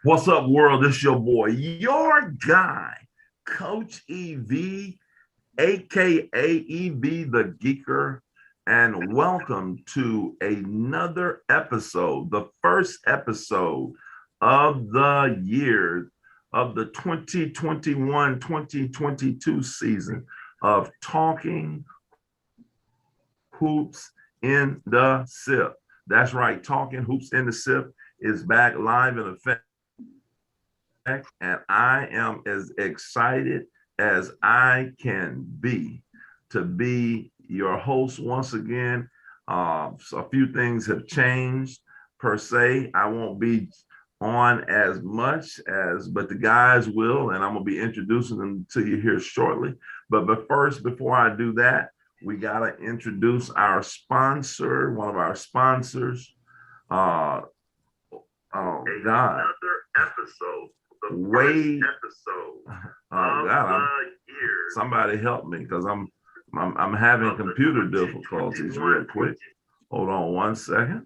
What's up, world? It's your boy, your guy, Coach EV, aka EV the Geeker, and welcome to another episode, the first episode of the year of the 2021-2022 season of Talking Hoops in the SIP. That's right, Talking Hoops in the SIP is back live in effect, and I am as excited as I can be to be your host once again. So a few things have changed per se. I won't be on as much as, but the guys will, and I'm gonna be introducing them to you here shortly. But first, before I do that, we gotta introduce our sponsor, one of our sponsors. Uh, oh God! Another episode. Wade episode. Oh God! Somebody help me because I'm having computer difficulties real quick. Hold on one second.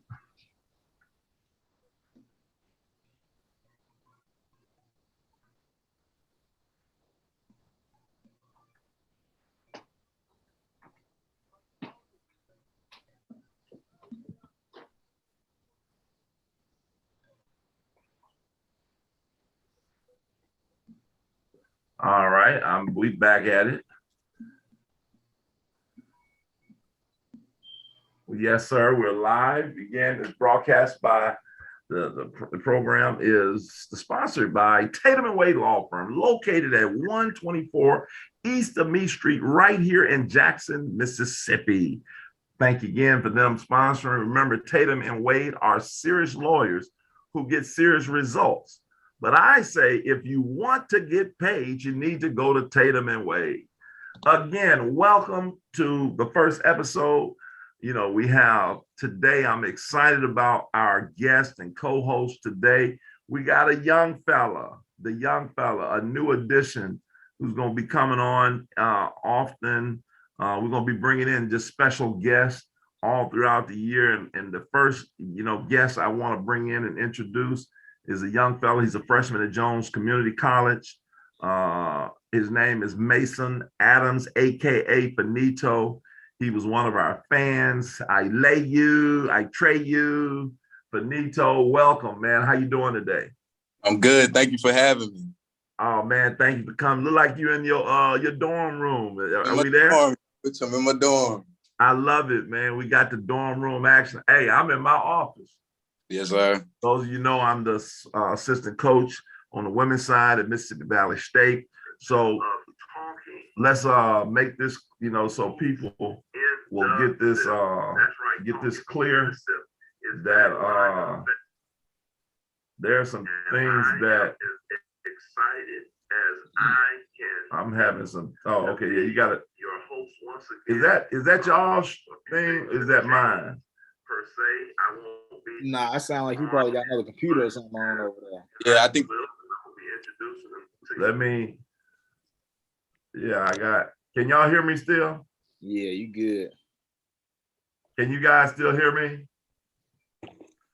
All right, we back at it. Yes, sir. We're live. Again, it's broadcast by the program is sponsored by Tatum and Wade Law Firm, located at 124 East of Me Street, right here in Jackson, Mississippi. Thank you again for them sponsoring. Remember, Tatum and Wade are serious lawyers who get serious results. But I say, if you want to get paid, you need to go to Tatum and Wade. Again, welcome to the first episode. You know, we have today, I'm excited about our guest and co-host today. We got a young fella, a new addition who's going to be coming on often. We're going to be bringing in just special guests all throughout the year. And the first, guest I want to bring in and introduce is a young fella. He's a freshman at Jones Community College. His name is Mason Adams, aka Benito. He was one of our fans. I lay you, I tray you. Benito, welcome, man. How you doing today? I'm good. Thank you for having me. Oh man, thank you for coming. Look like you're in your dorm room. Are we there? I'm in my dorm. I love it, man. We got the dorm room action. Hey, I'm in my office. Yes, sir. Those of you know, I'm the assistant coach on the women's side at Mississippi Valley State. So let's make this, so people will get this clear that there are some things that I'm having some. Oh, okay, yeah, you got it. Your host once again. Is that y'all's thing? Is that mine? Per se, I won't be. Nah, I sound like you probably got another computer or something on over there. Yeah, I think. Let me. Yeah, I got. Can y'all hear me still? Yeah, you good. Can you guys still hear me?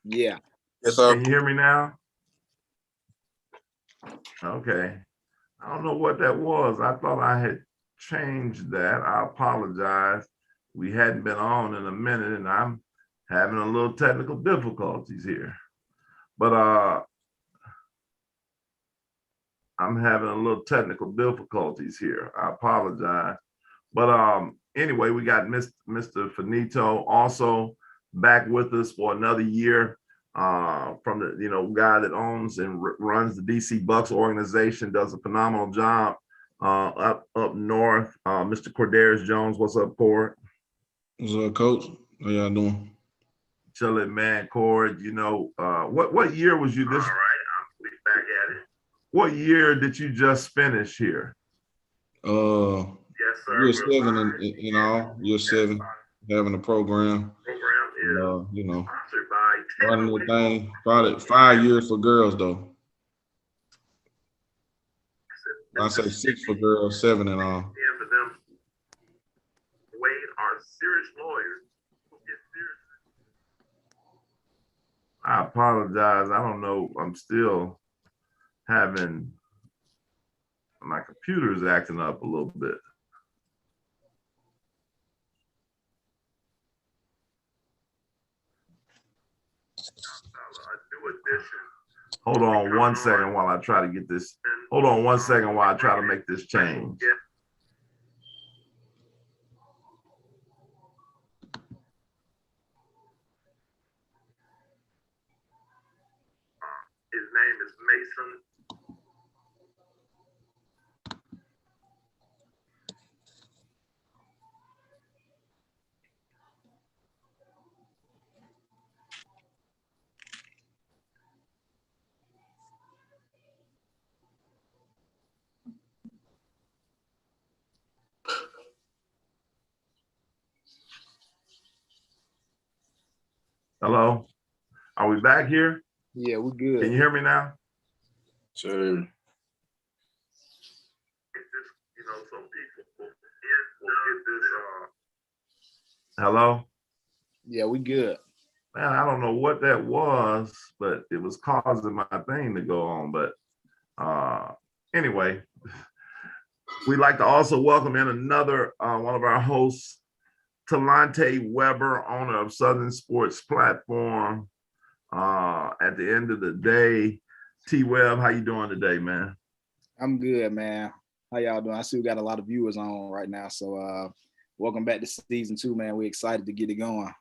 Yeah. Yes, sir. Can you hear me now? Okay. I don't know what that was. I thought I had changed that. I apologize. We hadn't been on in a minute, and I'm having a little technical difficulties here. But I'm having a little technical difficulties here. I apologize. But anyway, we got Mr. Finito also back with us for another year from the guy that owns and runs the DC Bucks organization, does a phenomenal job up north. Mr. Cordaris Jones, what's up, Cord? What's up, Coach? How y'all doing? Chilling, man. Cord, what year was you this? All right, I'm back at it. What year did you just finish here? Yes, sir. Year 7 in all. Year 7, having a program. Running the thing. Probably 5 years for girls though. I say 6 for girls, 7 in all. Yeah, for them. Wade are serious lawyers. I apologize. I don't know. I'm still having my computer is acting up a little bit. Hold on 1 second while I try to get this. Hold on 1 second while I try to make this change. His name is Mason. Hello, are we back here? Yeah, we good. Can you hear me now? Sure. It's just, some people will get this. Hello? Yeah, we good. Man, I don't know what that was, but it was causing my thing to go on. But anyway, we'd like to also welcome in another one of our hosts, Talante Weber, owner of Southern Sports Platform. At the end of the day, T-Web, how you doing today, man? I'm good, man. How y'all doing? I see we got a lot of viewers on right now. So welcome back to season 2, man. We're excited to get it going.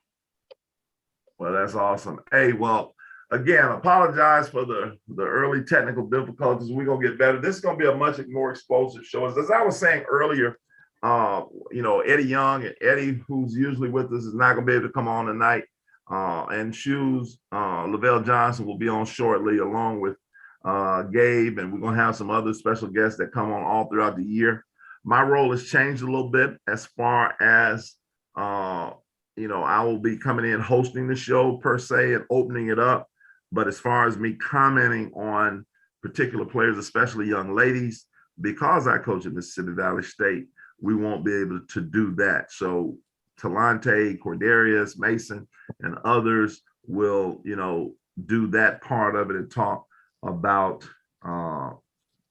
Well, that's awesome. Hey, well, again, apologize for the early technical difficulties. We're going to get better. This is going to be a much more explosive show. As I was saying earlier, Eddie Young and Eddie, who's usually with us, is not going to be able to come on tonight. And Shoes, Lavelle Johnson will be on shortly, along with Gabe, and we're going to have some other special guests that come on all throughout the year. My role has changed a little bit as far as, I will be coming in hosting the show per se and opening it up. But as far as me commenting on particular players, especially young ladies, because I coach at Mississippi Valley State, we won't be able to do that. So Talante, Cordarius, Mason, and others will, do that part of it and talk about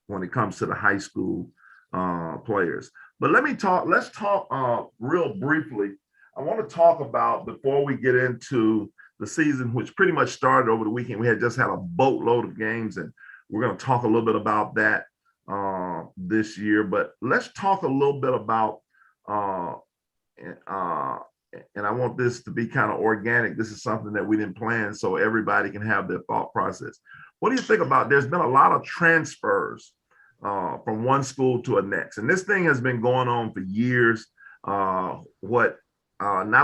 when it comes to the high school players. But let's talk real briefly. I want to talk about, before we get into the season, which pretty much started over the weekend. We had just had a boatload of games, and we're going to talk a little bit about that this year. But let's talk a little bit about, and I want this to be kind of organic. This is something that we didn't plan, so everybody can have their thought process. What do you think about, there's been a lot of transfers from one school to a next, and this thing has been going on for years. Not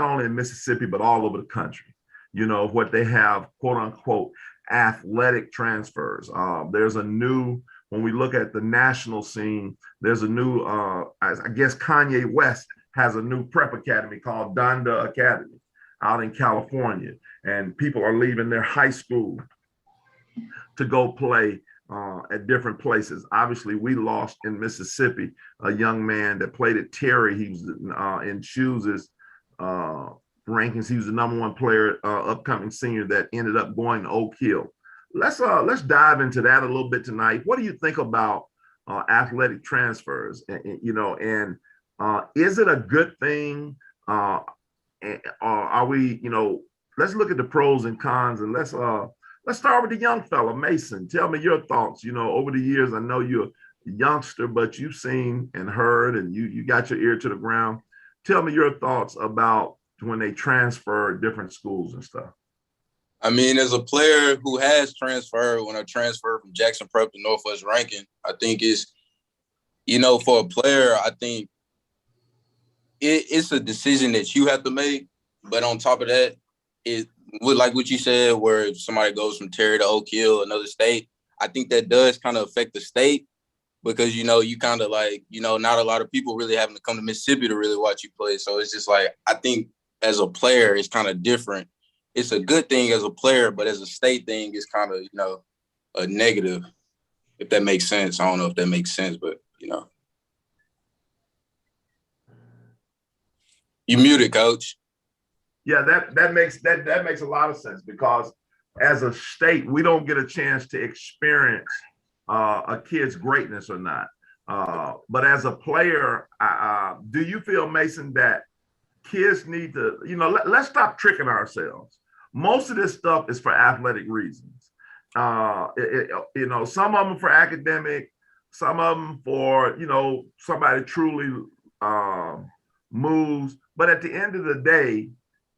only in Mississippi, but all over the country, what they have, quote unquote, athletic transfers. There's a new, when we look at the national scene, there's a new, I guess Kanye West has a new prep academy called Donda Academy out in California. And people are leaving their high school to go play at different places. Obviously, we lost in Mississippi a young man that played at Terry. He was in Shoes' rankings. He was the #1 player, upcoming senior that ended up going to Oak Hill. Let's dive into that a little bit tonight. What do you think about athletic transfers? And is it a good thing? Are we, let's look at the pros and cons, and let's start with the young fella, Mason. Tell me your thoughts. Over the years, I know you're a youngster, but you've seen and heard, and you got your ear to the ground. Tell me your thoughts about when they transfer different schools and stuff. I mean, as a player who has transferred, when I transferred from Jackson Prep to Northwest Rankin, I think it's, for a player, I think it's a decision that you have to make. But on top of that, it would, like what you said, where if somebody goes from Terry to Oak Hill, another state, I think that does kind of affect the state. Because, you kind of like, not a lot of people really having to come to Mississippi to really watch you play. So it's just like, I think as a player, it's kind of different. It's a good thing as a player, but as a state thing, it's kind of, a negative, if that makes sense. I don't know if that makes sense, but, You muted, Coach. Yeah, that makes a lot of sense, because as a state, we don't get a chance to experience a kid's greatness or not. But as a player, do you feel, Mason, that kids need to, let's stop tricking ourselves. Most of this stuff is for athletic reasons. Some of them for academic, some of them for, somebody truly moves. But at the end of the day,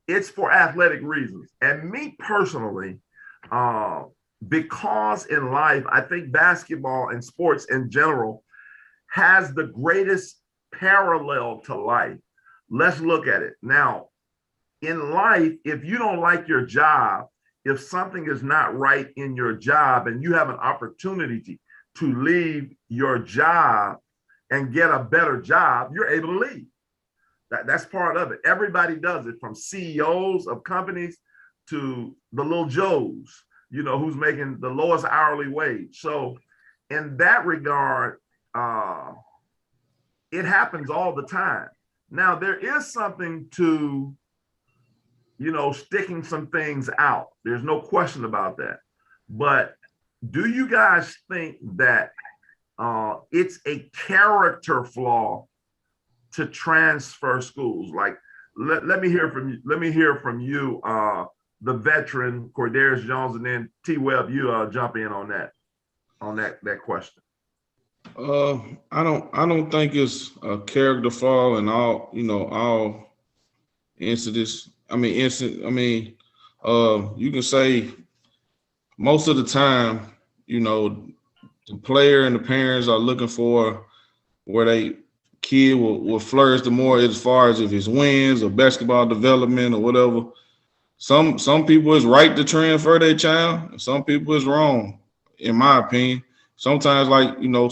it's for athletic reasons. And me personally, because in life, I think basketball and sports in general has the greatest parallel to life. Let's look at it. Now, in life, if you don't like your job, if something is not right in your job and you have an opportunity to leave your job and get a better job, you're able to leave. That's part of it. Everybody does it, from CEOs of companies to the little Joes, who's making the lowest hourly wage. So in that regard, it happens all the time. Now, there is something to, sticking some things out. There's no question about that. But do you guys think that it's a character flaw to transfer schools? Like, let me hear from you. Let me hear from you, the veteran Cordarius Jones, and then T. Webb. You jump in on that question. I don't think it's a character flaw in all incidents. You can say most of the time, the player and the parents are looking for where they kid will flourish the more, as far as if it's wins or basketball development or whatever. Some people it's right to transfer their child, and some people it's wrong, in my opinion. Sometimes,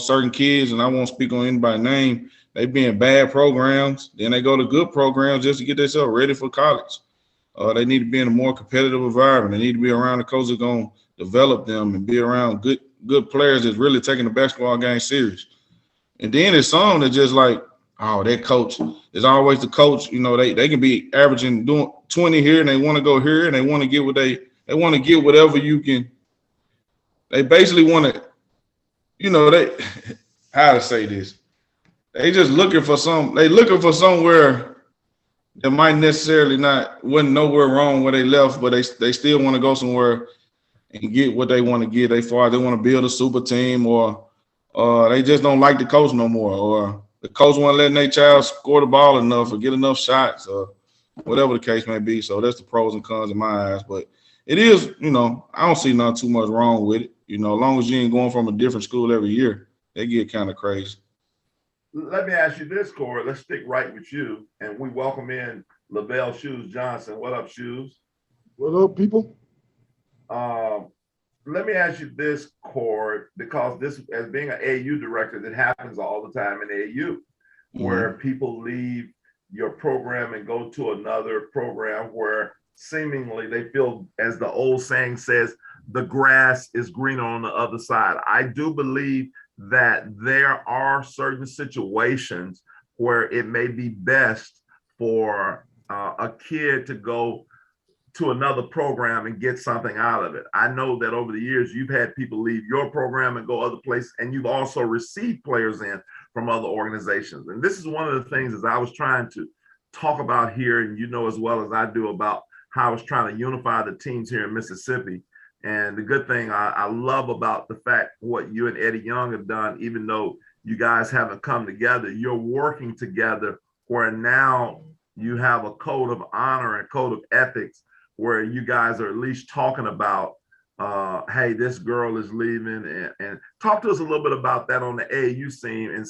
certain kids, and I won't speak on anybody's name, they be in bad programs, then they go to good programs just to get themselves ready for college. They need to be in a more competitive environment. They need to be around the coach that's going to develop them and be around good players that's really taking the basketball game serious. And then there's some that just like, oh, that coach is always the coach. They can be averaging doing 20 here and they want to go here and they want to get they want to get whatever you can. They basically want to, they how to say this. They just looking for somewhere that might necessarily wasn't nowhere wrong where they left, but they still want to go somewhere and get what they want to get. They want to build a super team, or they just don't like the coach no more, or the coach wasn't letting their child score the ball enough or get enough shots, or whatever the case may be. So that's the pros and cons in my eyes. But it is, I don't see nothing too much wrong with it. As long as you ain't going from a different school every year, they get kind of crazy. Let me ask you this, Corey. Let's stick right with you. And we welcome in LaVelle Shoes Johnson. What up, Shoes? What up, people? Let me ask you this, Corey, because this, as being an AAU director, it happens all the time in AAU, where people leave your program and go to another program where seemingly they feel, as the old saying says, the grass is greener on the other side. I do believe that there are certain situations where it may be best for a kid to go to another program and get something out of it. I know that over the years, you've had people leave your program and go other places, and you've also received players in from other organizations. And this is one of the things as I was trying to talk about here, and as well as I do, about how I was trying to unify the teams here in Mississippi. And the good thing I love about the fact what you and Eddie Young have done, even though you guys haven't come together, you're working together where now you have a code of honor and code of ethics where you guys are at least talking about, hey, this girl is leaving. And talk to us a little bit about that on the AAU scene and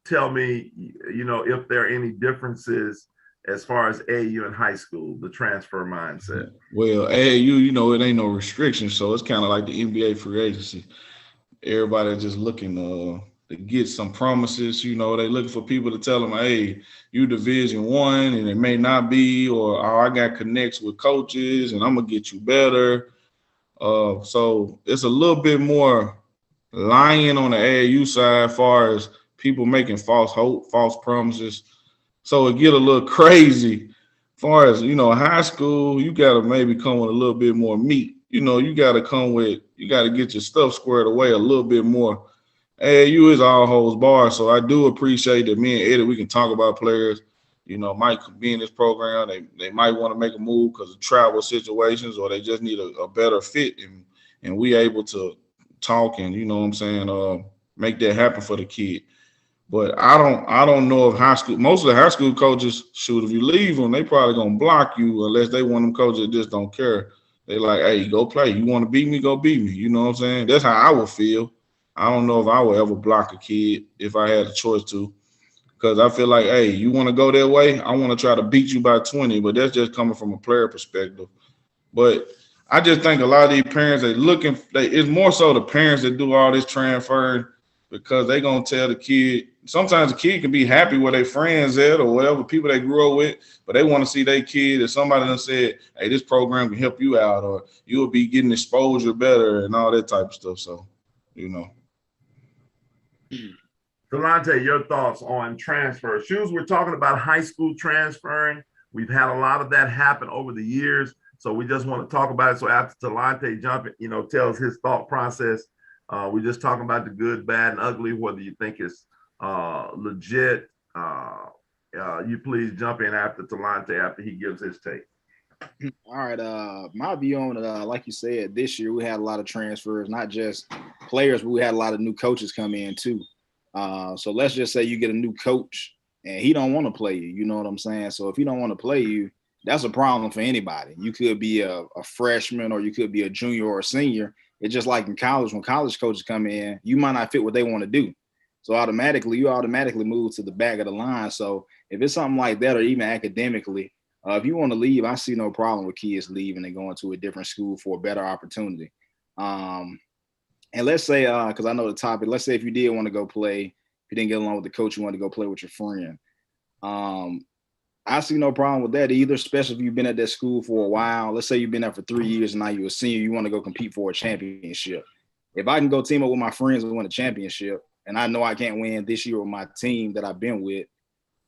tell me, if there are any differences as far as AAU in high school, the transfer mindset. Well, AAU, it ain't no restrictions, so it's kind of like the NBA free agency. Everybody just looking to get some promises. They looking for people to tell them, hey, you Division I, and it may not be, or I got connects with coaches, and I'm gonna get you better. So it's a little bit more lying on the AAU side, as far as people making false hope, false promises. So it get a little crazy. As far as, high school, you got to maybe come with a little bit more meat, you got to get your stuff squared away a little bit more. AAU is all holds bar, so I do appreciate that me and Eddie, we can talk about players, might be in this program. They might want to make a move because of travel situations, or they just need a better fit, and we able to talk and, make that happen for the kid. But I don't know if most of the high school coaches, shoot, if you leave them, they probably gonna block you unless they want them coaches that just don't care. They like, hey, go play. You want to beat me, go beat me. You know what I'm saying? That's how I would feel. I don't know if I would ever block a kid if I had a choice to, because I feel like, hey, you want to go that way? I want to try to beat you by 20, but that's just coming from a player perspective. But I just think a lot of these parents, it's more so the parents that do all this transferring because they going to tell the kid. Sometimes the kid can be happy where their friends at or whatever, people they grew up with, but they want to see their kid if somebody done said, hey, this program can help you out or you'll be getting exposure better and all that type of stuff. So, Talante, your thoughts on transfer? Shoes, we're talking about high school transferring. We've had a lot of that happen over the years. So we just want to talk about it. So after Talante tells his thought process, we're just talking about the good, bad, and ugly, whether you think it's legit. You please jump in after Talante after he gives his take. All right. My view on it, like you said, this year we had a lot of transfers, not just players, but we had a lot of new coaches come in too. So let's just say you get a new coach and he don't want to play you. You know what I'm saying? So if he don't want to play you, that's a problem for anybody. You could be a freshman or you could be a junior or a senior. It's just like in college, when college coaches come in, you might not fit what they want to do. So you automatically move to the back of the line. So if it's something like that, or even academically, if you want to leave, I see no problem with kids leaving and going to a different school for a better opportunity. And let's say, because I know the topic, let's say if you did want to go play, if you didn't get along with the coach, you want to go play with your friend. I see no problem with that either, especially if you've been at that school for a while. Let's say you've been there for 3 years and now you're a senior, you want to go compete for a championship. If I can go team up with my friends and win a championship, and I know I can't win this year with my team that I've been with,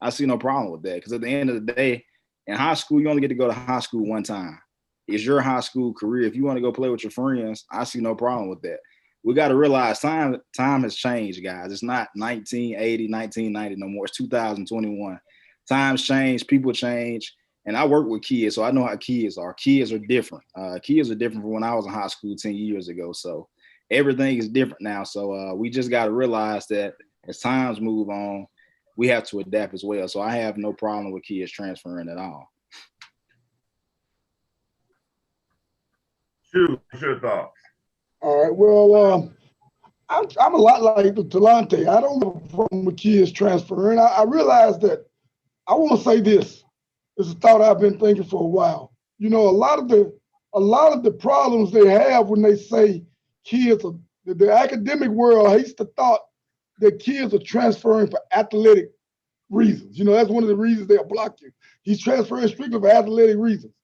I see no problem with that. Because at the end of the day, in high school, you only get to go to high school one time. It's your high school career. If you want to go play with your friends, I see no problem with that. We got to realize time has changed, guys. It's not 1980, 1990 no more. It's 2021. Times change, people change, and I work with kids, so I know how kids are. Kids are different. Kids are different from when I was in high school 10 years ago. So everything is different now. So we just got to realize that as times move on, we have to adapt as well. So I have no problem with kids transferring at all. Shoot, your thoughts. All right. Well, I'm a lot like Talante. I don't have a problem with kids transferring. I realize that. I want to say this. It's a thought I've been thinking for a while. A lot of the problems they have when they say kids are, the academic world hates the thought that kids are transferring for athletic reasons. That's one of the reasons they'll block you. He's transferring strictly for athletic reasons.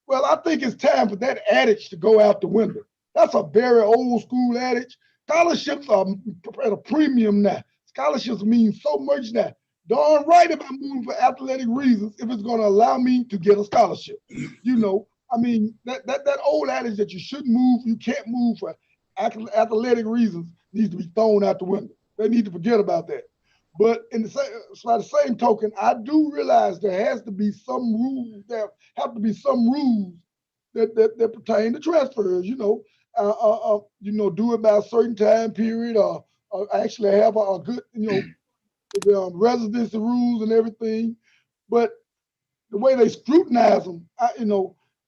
Well, I think it's time for that adage to go out the window. That's a very old school adage. Scholarships are at a premium now. Scholarships mean so much now. Darn right if I'm moving for athletic reasons, if it's going to allow me to get a scholarship. That old adage that you shouldn't move, you can't move for athletic reasons needs to be thrown out the window. They need to forget about that. But by the same token, I do realize there has to be some rules. There have to be some rules that pertain to transfers. Do it by a certain time period, or actually have a good, the residency rules and everything. But the way they scrutinize them,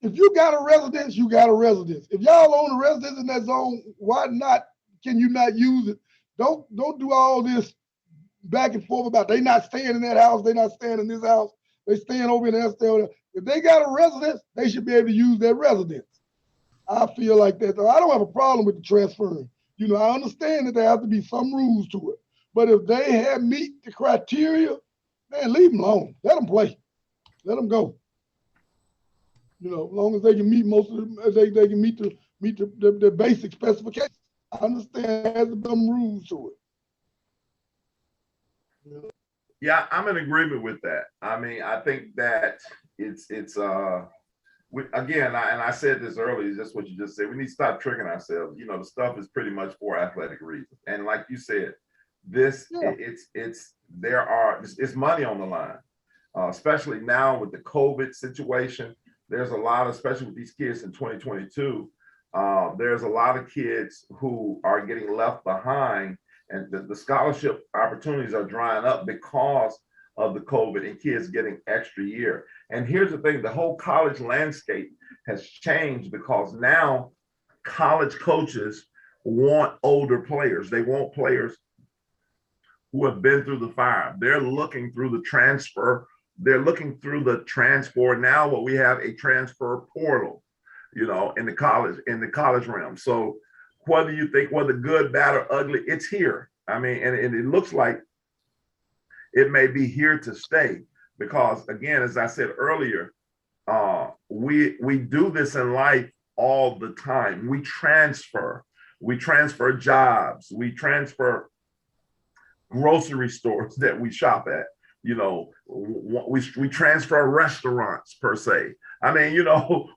if you got a residence, you got a residence. If y'all own a residence in that zone, why not? Can you not use it? Don't do all this back and forth about they not staying in that house, they not staying in this house, they staying over in that staying. If they got a residence, they should be able to use their residence. I feel like that. I don't have a problem with the transferring. I understand that there have to be some rules to it. But if they meet the criteria, man, leave them alone. Let them play. Let them go. As long as they can meet most of them, they can meet the basic specifications. I understand there's some rules to it. Yeah, I'm in agreement with that. I mean, I think that it's I said this earlier, just what you just said. We need to stop tricking ourselves. The stuff is pretty much for athletic reasons. And like you said, it's money on the line, especially now with the COVID situation. There's a lot, especially with these kids in 2022. There's a lot of kids who are getting left behind, and the scholarship opportunities are drying up because of the COVID and kids getting extra year. And here's the thing, the whole college landscape has changed because now college coaches want older players. They want players who have been through the fire. They're looking through the transfer. They're looking through the transfer. Now what we have a transfer portal, in the college realm. So whether you think whether good, bad, or ugly, it's here. I mean, and it looks like it may be here to stay because, again, as I said earlier, we do this in life all the time. We transfer jobs, we transfer grocery stores that we shop at. We transfer restaurants per se. I mean,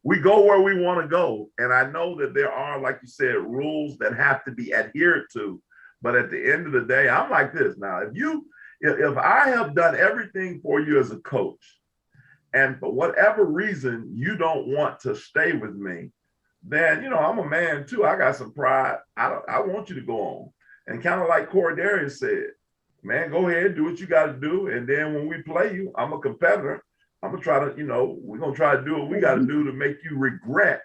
we go where we want to go. And I know that there are, like you said, rules that have to be adhered to. But at the end of the day, I'm like this. Now, if I have done everything for you as a coach, and for whatever reason you don't want to stay with me, then I'm a man too. I got some pride. I want you to go on. And kind of like Cordarius said, man, go ahead, do what you got to do. And then when we play you, I'm a competitor. I'm gonna try to, we're gonna try to do what we got to do to make you regret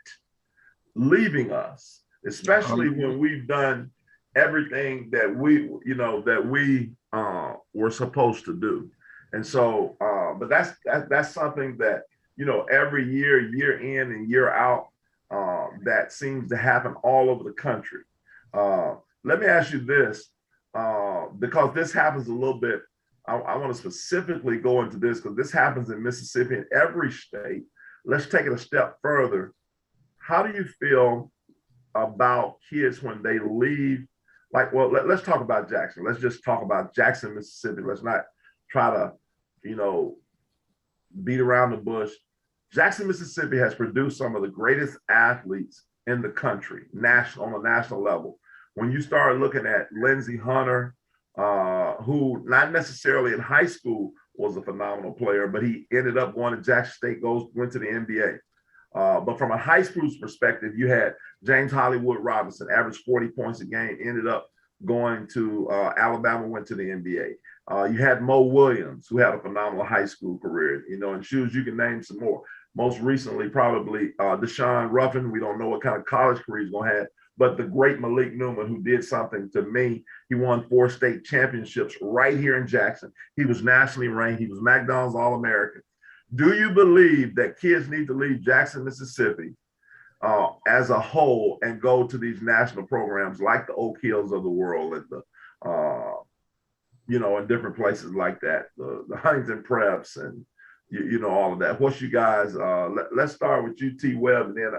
leaving us, especially when we've done everything that we were supposed to do. And so, but that's something that every year in and year out, that seems to happen all over the country. Let me ask you this, because this happens a little bit. I want to specifically go into this because this happens in Mississippi in every state. Let's take it a step further. How do you feel about kids when they leave? Let's talk about Jackson. Let's just talk about Jackson, Mississippi. Let's not try to, beat around the bush. Jackson, Mississippi has produced some of the greatest athletes in the country, on a national level. When you start looking at Lindsey Hunter, who not necessarily in high school was a phenomenal player, but he ended up going to Jackson State, went to the NBA. But from a high school's perspective, you had James Hollywood Robinson, averaged 40 points a game, ended up going to Alabama, went to the NBA. You had Mo Williams, who had a phenomenal high school career, and shoes, you can name some more. Most recently, probably Deshaun Ruffin. We don't know what kind of college career he's going to have, but the great Malik Newman, who did something to me. He won 4 state championships right here in Jackson. He was nationally ranked. He was McDonald's All-American. Do you believe that kids need to leave Jackson, Mississippi as a whole and go to these national programs like the Oak Hills of the world and in different places like that, the Huntington Preps and, all of that? What's you guys, let's start with you, T. Webb, and then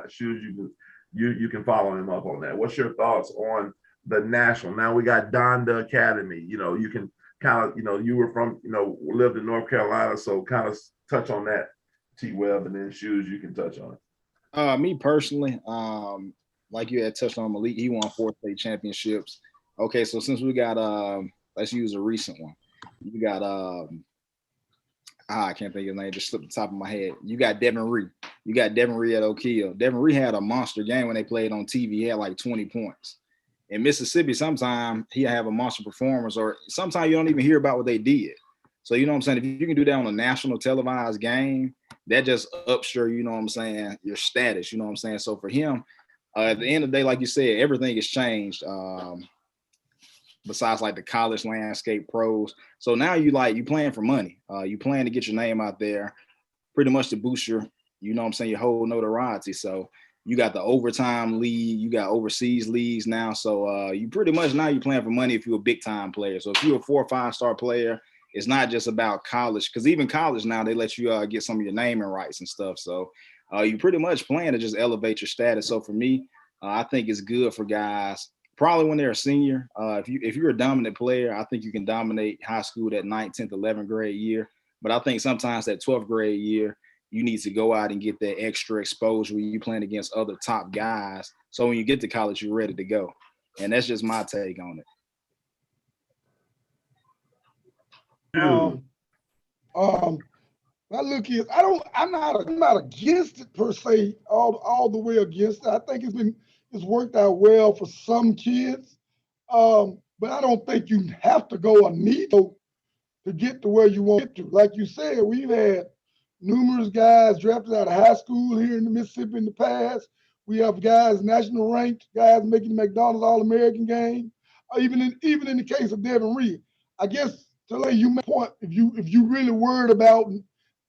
you can follow him up on that. What's your thoughts on the national? Now we got Donda Academy. You can kind of, you were from, lived in North Carolina, so kind of touch on that, T. Webb, and then Shoes, you can touch on it. Me personally, like you had touched on Malik, he won 4 state championships. Okay, so since we got, let's use a recent one. You got, I can't think of his name, just slipped the top of my head. You got Devon Reed. You got Devon Reed at Oak Hill. Devon Reed had a monster game when they played on TV. He had like 20 points. In Mississippi, sometimes he'll have a monster performance, or sometimes you don't even hear about what they did. So, you know what I'm saying? If you can do that on a national televised game, that just ups your, your status, you know what I'm saying? So for him, at the end of the day, like you said, everything has changed. Besides like the college landscape, pros. So now you playing for money. You playing to get your name out there, pretty much to boost your, your whole notoriety. So you got the overtime league, you got overseas leagues now. So you pretty much now you're playing for money if you're a big time player. So if you're a 4 or 5 star player, it's not just about college, because even college now they let you get some of your naming rights and stuff. So you pretty much playing to just elevate your status. So for me, I think it's good for guys. Probably when they're a senior, if you're a dominant player, I think you can dominate high school that 9th, 10th, 11th grade year. But I think sometimes that 12th grade year, you need to go out and get that extra exposure when you playing against other top guys. So when you get to college, you're ready to go. And that's just my take on it. My look is I'm not against it per se, all the way against it. I think it's worked out well for some kids. But I don't think you have to go or need to get to where you want to get to. Like you said, we've had numerous guys drafted out of high school here in the Mississippi in the past. We have guys national ranked, guys making the McDonald's All-American game. Even in the case of Devon Reed, I guess Talante, you make a point, if you really worried about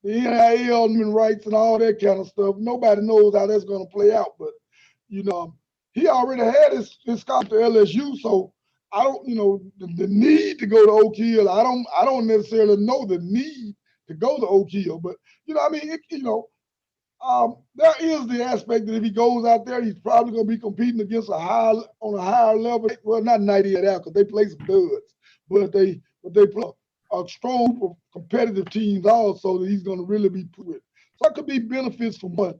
the NIL human rights and all that kind of stuff, nobody knows how that's going to play out. But he already had his scholarship to LSU, so I don't, the need to go to Oak Hill. I don't necessarily know the need to go to Oak Hill, but there is the aspect that if he goes out there, he's probably going to be competing against on a higher level. Well, not 98 out because they play some duds, but they play a strong group of competitive teams also that he's going to really be put with. So that could be benefits for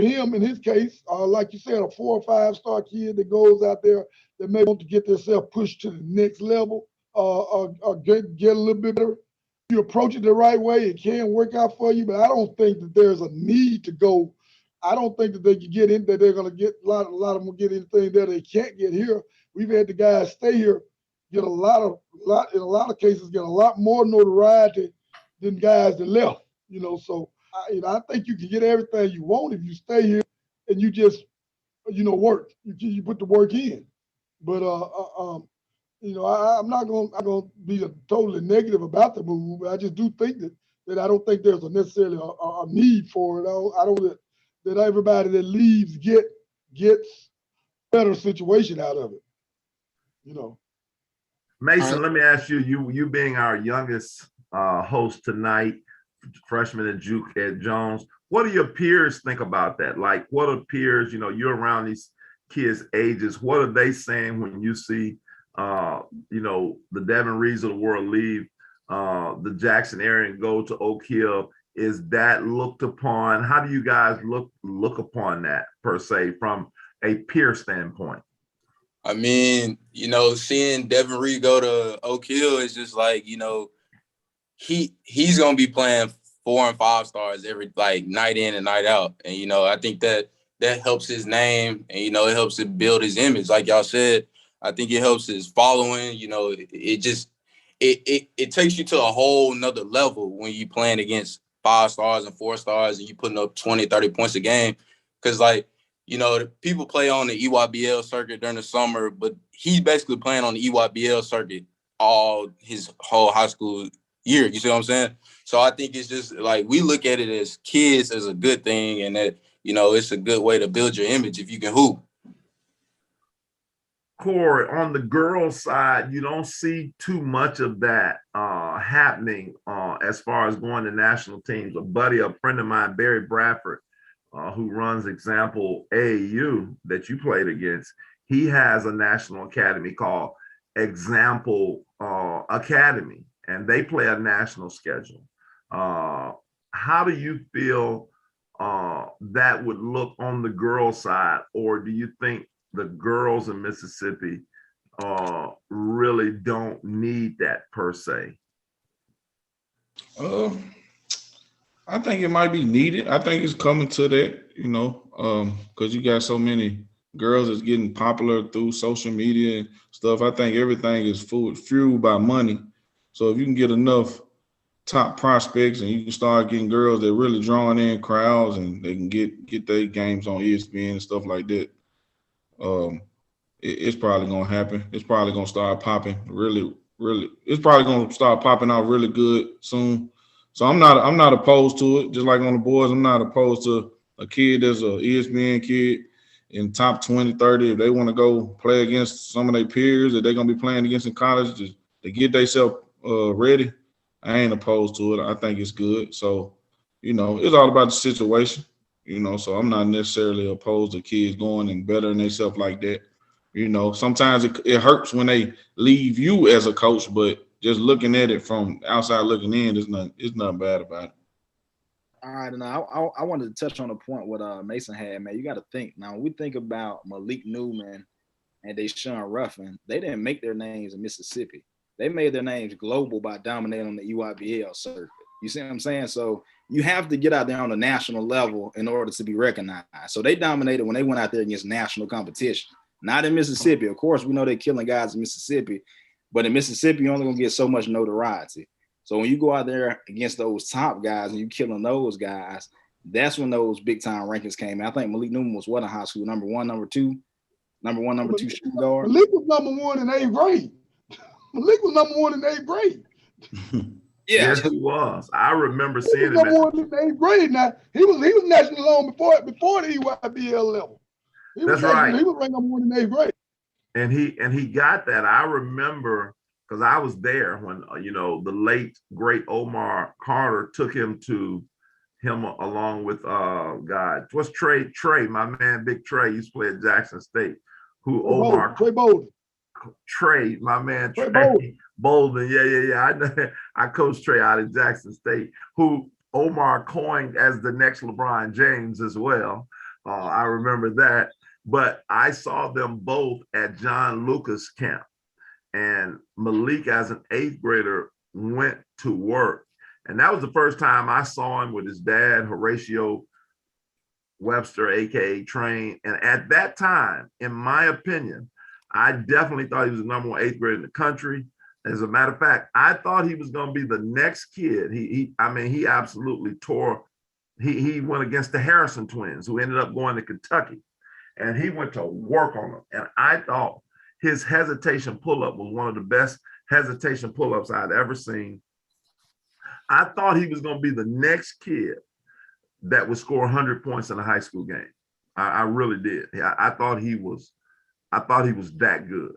him in his case. Like you said, a 4 or 5 star kid that goes out there that may want to get themselves pushed to the next level or get a little bit better. You approach it the right way, it can work out for you, but I don't think that there's a need to go. I don't think that they can get in, that they're going to get a lot of them will get anything that they can't get here. We've had the guys stay here, get in a lot of cases, get a lot more notoriety than guys that left. So I think you can get everything you want if you stay here and you just work. You put the work in. But I'm not going to be totally negative about the move. But I just do think that I don't think there's necessarily a need for it. I don't that everybody that leaves gets better situation out of it. Mason, let me ask you. You being our youngest host tonight, freshman at Juke at Jones. What do your peers think about that? Like, what are peers? You're around these kids' ages. What are they saying when you see? The Devon Reeds of the world leave the Jackson area and go to Oak Hill. Is that looked upon? How do you guys look upon that per se from a peer standpoint? I mean, seeing Devon Reed go to Oak Hill is just like, he's gonna be playing 4 and 5 stars every night in and night out, and I think that helps his name, and it helps it build his image. Like y'all said, I think it helps his following. It takes you to a whole nother level when you playing against 5 stars and 4 stars and you putting up 20, 30 points a game. Because people play on the EYBL circuit during the summer, but he's basically playing on the EYBL circuit all his whole high school year. You see what I'm saying? So I think it's just we look at it as kids as a good thing, and that, it's a good way to build your image if you can hoop. Corey, on the girls' side, you don't see too much of that happening as far as going to national teams. A friend of mine, Barry Bradford, who runs Example AAU that you played against, he has a national academy called Example Academy, and they play a national schedule. How do you feel that would look on the girls' side, or do you think the girls in Mississippi really don't need that per se? I think it might be needed. I think it's coming to that, because you got so many girls that's getting popular through social media and stuff. I think everything is fueled by money. So if you can get enough top prospects and you can start getting girls that really drawing in crowds and they can get their games on ESPN and stuff like that, it's probably gonna happen. It's probably gonna start popping really. It's probably gonna start popping out really good soon. So I'm not opposed to it. Just like on the boards, I'm not opposed to a kid that's a ESPN kid in top 20, 30. If they want to go play against some of their peers that they're gonna be playing against in college to get themselves ready, I ain't opposed to it. I think it's good. So, it's all about the situation. So I'm not necessarily opposed to kids going and bettering themselves like that. Sometimes it hurts when they leave you as a coach, but just looking at it from outside looking in, there's nothing bad about it. All right, and I wanted to touch on a point what Mason had, man. You got to think now. When we think about Malik Newman and Deshaun Ruffin, they didn't make their names in Mississippi. They made their names global by dominating on the EYBL circuit. You see what I'm saying? So you have to get out there on the national level in order to be recognized. So they dominated when they went out there against national competition, not in Mississippi. Of course, we know they're killing guys in Mississippi, but in Mississippi, you're only going to get so much notoriety. So when you go out there against those top guys and you killing those guys, that's when those big time rankings came out. I think Malik Newman was what in high school? Number one, number two shooting guard. Malik was number one in 8th grade. Malik was number one in 8th grade. Yeah. Yes, he was. I remember seeing him. Number one in 8th grade. Now he was national alone before the EYBL level. That's right. He was ranked number one in 8th grade. And he got that. I remember because I was there when the late great Omar Carter took him along with what's Trey, my man, Big Trey used to play at Jackson State, Trey Bolden. Trey, my man, Trey Bolden. Yeah. I coached Trey out of Jackson State, who Omar coined as the next LeBron James as well. I remember that. But I saw them both at John Lucas camp. And Malik, as an 8th grader, went to work. And that was the first time I saw him with his dad, Horatio Webster, a.k.a. Train. And at that time, in my opinion, I definitely thought he was the number one 8th grader in the country. As a matter of fact, I thought he was going to be the next kid. He absolutely tore. He went against the Harrison twins, who ended up going to Kentucky. And he went to work on them. And I thought his hesitation pull-up was one of the best hesitation pull-ups I'd ever seen. I thought he was going to be the next kid that would score 100 points in a high school game. I really did. I thought he was that good.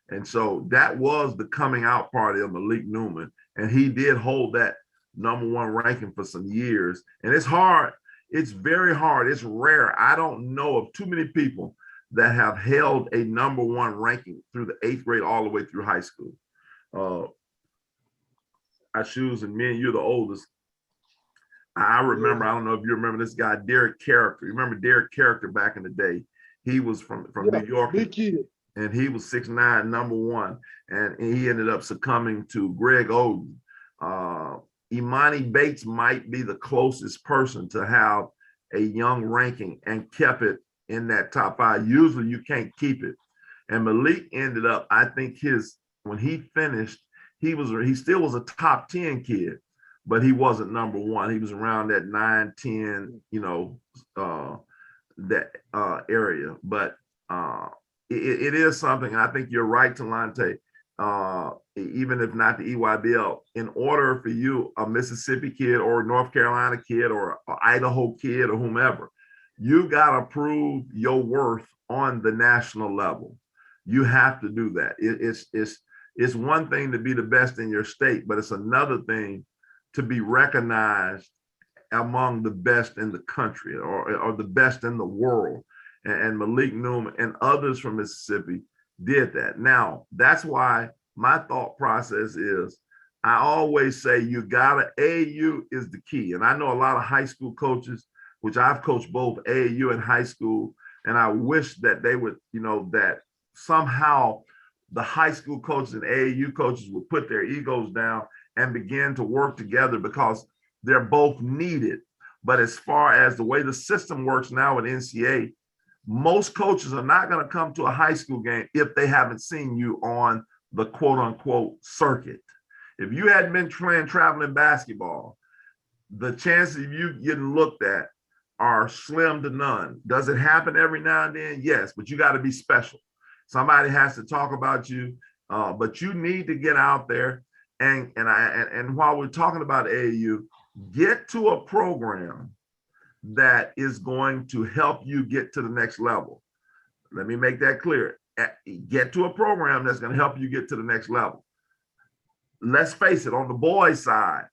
And so that was the coming out party of Malik Newman. And he did hold that number one ranking for some years. And it's hard. It's very hard. It's rare. I don't know of too many people that have held a number one ranking through the 8th grade all the way through high school. I choose, and me and you're the oldest. I remember, I don't know if you remember this guy, Derek Character. You remember Derek Character back in the day? He was from New York. Big kid. And he was 6'9", number one. And he ended up succumbing to Greg Oden. Imani Bates might be the closest person to have a young ranking and kept it in that top 5. Usually you can't keep it. And Malik ended up, I think when he finished, he still was a top 10 kid, but he wasn't number one. He was around that 9, 10, that area. But it is something, I think you're right, Talante. Even if not the EYBL, in order for you, a Mississippi kid or North Carolina kid or Idaho kid or whomever, you got to prove your worth on the national level. You have to do that. It's one thing to be the best in your state, but it's another thing to be recognized among the best in the country or the best in the world. And Malik Newman and others from Mississippi did that. Now, that's why my thought process is, I always say AAU is the key. And I know a lot of high school coaches, which I've coached both AAU and high school, and I wish that they would, that somehow the high school coaches and AAU coaches would put their egos down and begin to work together, because they're both needed. But as far as the way the system works now at NCAA, most coaches are not going to come to a high school game if they haven't seen you on the quote unquote circuit. If you hadn't been playing traveling basketball, the chances of you getting looked at are slim to none. Does it happen every now and then? Yes, but you got to be special. Somebody has to talk about you, but you need to get out there. And while we're talking about AAU, get to a program that is going to help you get to the next level. Let me make that clear. Get to a program that's going to help you get to the next level. Let's face it, on the boys' side,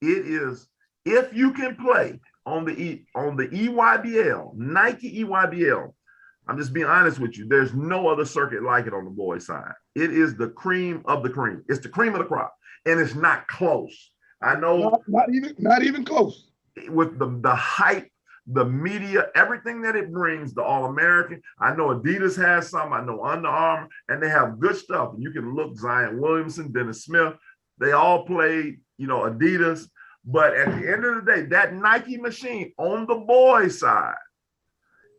it is, if you can play on the EYBL, Nike EYBL, I'm just being honest with you, there's no other circuit like it on the boys' side. It is the cream of the cream. It's the cream of the crop, and it's not close. I know not even close. with the hype, the media, everything that it brings, the All-American. I know Adidas has some, I know Under Armour, and they have good stuff. And you can look, Zion Williamson, Dennis Smith, they all played, Adidas. But at the end of the day, that Nike machine on the boys' side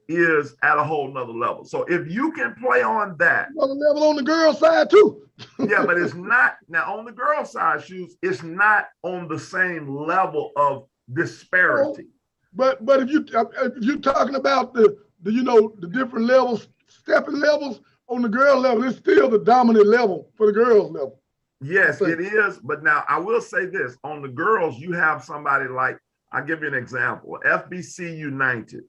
is at a whole nother level. So if you can play on that. Another level on the girls' side too. Yeah, but it's not, now on the girls' side, shoes, it's not on the same level of disparity. But if you're talking about the different levels, stepping levels on the girl level, it's still the dominant level for the girls level. Yes, it is. But now I will say this, on the girls, you have somebody like, I'll give you an example, FBC United.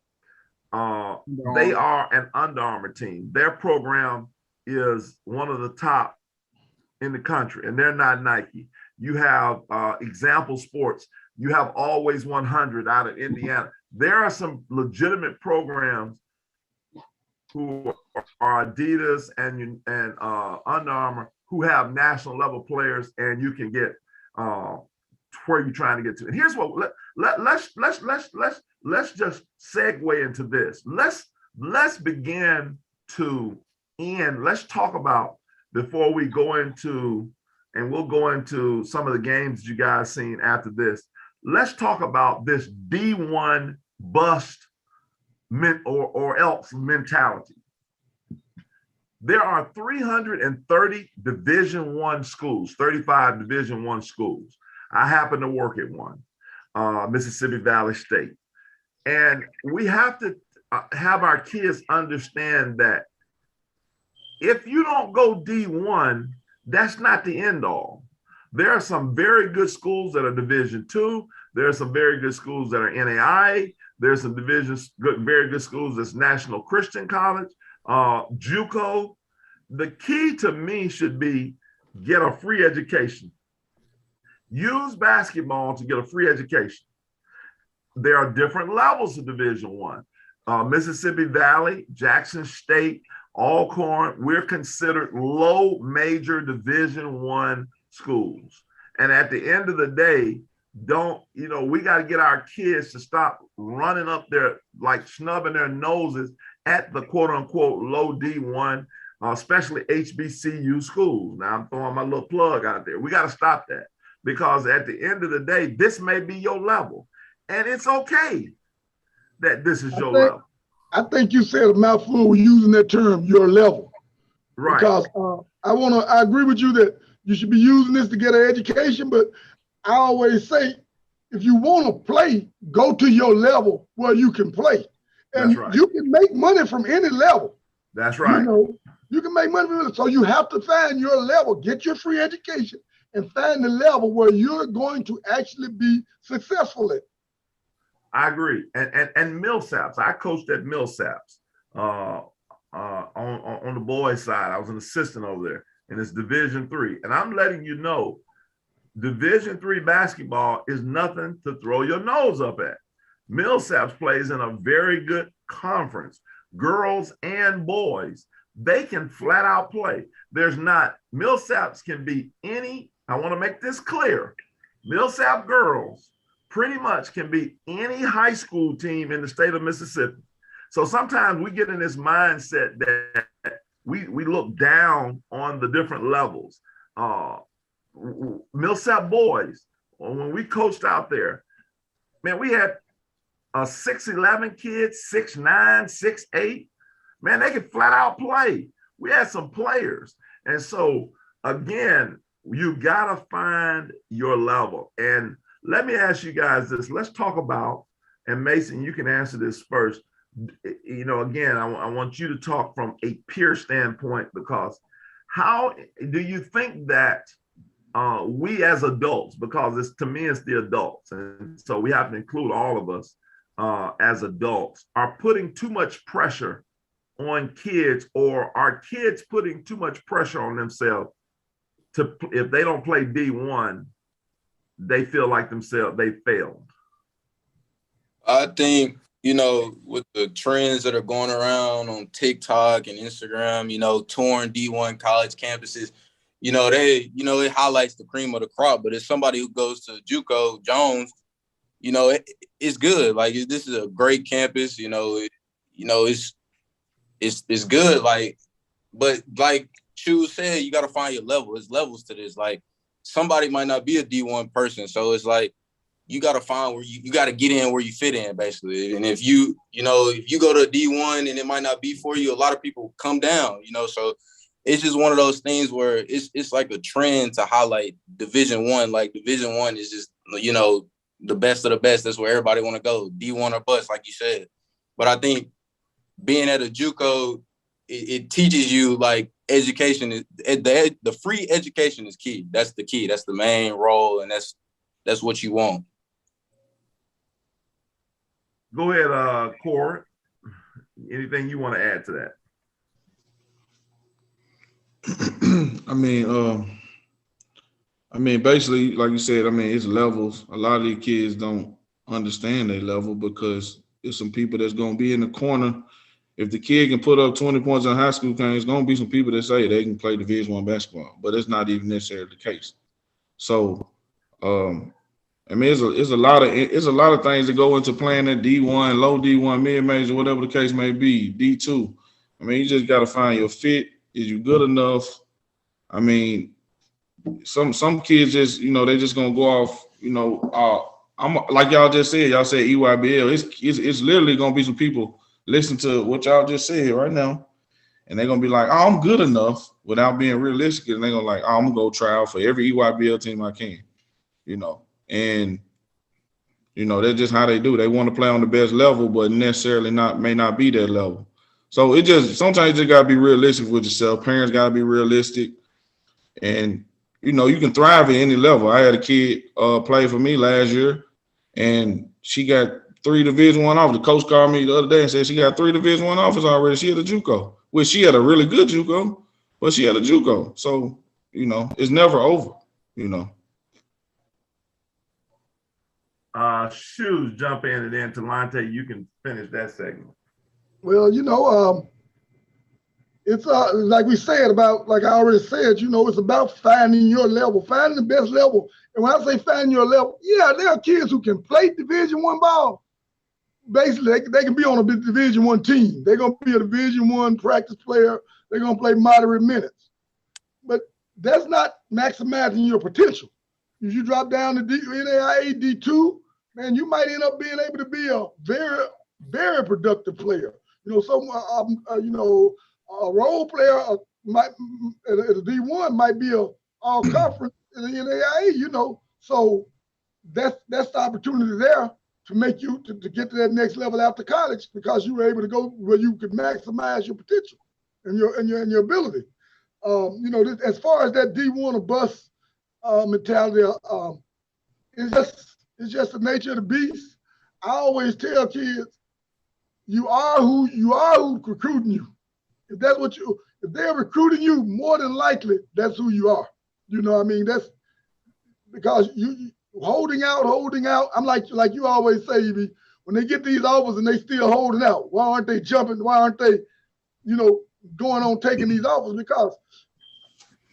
They are an Under Armour team. Their program is one of the top in the country, and they're not Nike. You have Example Sports. You have Always 100 out of Indiana. There are some legitimate programs who are Adidas and Under Armour who have national level players, and you can get where you're trying to get to. And here's what let's just segue into this. Let's begin to end. Let's talk about, before we go into, and we'll go into some of the games you guys seen after this. Let's talk about this D1 bust or else mentality. There are 330 Division I schools, 35 Division I schools. I happen to work at one, Mississippi Valley State. And we have to have our kids understand that if you don't go D1, that's not the end all. There are some very good schools that are Division II. There are some very good schools that are NAIA. There's some very good schools that's National Christian College, JUCO. The key to me should be get a free education. Use basketball to get a free education. There are different levels of Division I. Mississippi Valley, Jackson State, Alcorn, we're considered low major Division I schools. And at the end of the day, we got to get our kids to stop running up there, like snubbing their noses at the quote unquote low D1, especially HBCU schools. Now I'm throwing my little plug out there. We got to stop that, because at the end of the day, this may be your level, and it's okay that this is your level. I think you said a mouthful using that term, your level. Right. Because I agree with you that you should be using this to get an education, but I always say, if you want to play, go to your level where you can play. And That's right. You can make money from any level. That's right. You can make money from it. So you have to find your level, get your free education, and find the level where you're going to actually be successful at. I agree. And Millsaps, I coached at Millsaps on the boys' side. I was an assistant over there, and it's Division III. And I'm letting you know, Division III basketball is nothing to throw your nose up at. Millsaps plays in a very good conference, girls and boys. They can flat out play. Millsaps can be any, I want to make this clear, Millsap girls pretty much can be any high school team in the state of Mississippi. So sometimes we get in this mindset that we look down on the different levels. Millsap boys, when we coached out there, man, we had 6'11" kids, 6'9", 6'8". Man, they could flat out play. We had some players. And so, again, you got to find your level. And let me ask you guys this. Let's talk about, and Mason, you can answer this first. Again, I want you to talk from a peer standpoint, because how do you think that we as adults, because to me, it's the adults, and so we have to include all of us as adults, are putting too much pressure on kids, or are kids putting too much pressure on themselves if they don't play D1, they feel like they failed? I think, with the trends that are going around on TikTok and Instagram, touring D1 college campuses, it highlights the cream of the crop. But if somebody who goes to JUCO, Jones, you know, it's good. Like this is a great campus. It's good. Like, but like Chu said, you got to find your level. There's levels to this. Like somebody might not be a D1 person, so it's like you got to find where you got to get in where you fit in, basically. And if you go to D1 and it might not be for you, a lot of people come down. So it's just one of those things where it's like a trend to highlight Division I. Like Division I is just the best of the best. That's where everybody want to go. D1 or bust, like you said. But I think being at a JUCO, it teaches you like education is the free education is key. That's the key. That's the main role, and that's what you want. Go ahead, Core. Anything you want to add to that? I mean, basically, like you said, it's levels. A lot of these kids don't understand their level because there's some people that's going to be in the corner. If the kid can put up 20 points in high school game, there's going to be some people that say they can play Division I basketball, but it's not even necessarily the case. So, it's a lot of things that go into playing at D1, low D1, mid-major, whatever the case may be, D2. You just got to find your fit. Is you good enough? Some kids just, they just gonna go off. I'm like y'all just said. Y'all said EYBL. It's literally gonna be some people listen to what y'all just said right now, and they're gonna be like, "Oh, I'm good enough," without being realistic, and they're gonna like, "Oh, I'm gonna go try out for every EYBL team I can," and that's just how they do. They want to play on the best level, but necessarily may not be that level. So it just sometimes you just gotta be realistic with yourself. Parents gotta be realistic, and you can thrive at any level. I had a kid play for me last year, and she got 3 Division I offers. The coach called me the other day and said she got 3 Division I offers already. She had a JUCO, which she had a really good JUCO, but she had a JUCO. So it's never over. Shoes, jump in, and then Talante, you can finish that segment. Well, it's like we said about, like I already said, it's about finding your level, finding the best level. And when I say finding your level, yeah, there are kids who can play Division I ball. Basically, they can be on a Division I team. They're going to be a Division I practice player. They're going to play moderate minutes. But that's not maximizing your potential. If you drop down to NAIA D2, man, you might end up being able to be a very, very productive player. A role player might at a D1 might be a all conference in the NAIA, So that's the opportunity there to make you to get to that next level after college, because you were able to go where you could maximize your potential and your ability. As far as that D1 or bust mentality, it's just the nature of the beast. I always tell kids, you are who's recruiting you. If they're recruiting you, more than likely that's who you are. That's because you holding out. I'm like you always say, Evie, when they get these offers and they still holding out, why aren't they jumping? Why aren't they, going on taking these offers? Because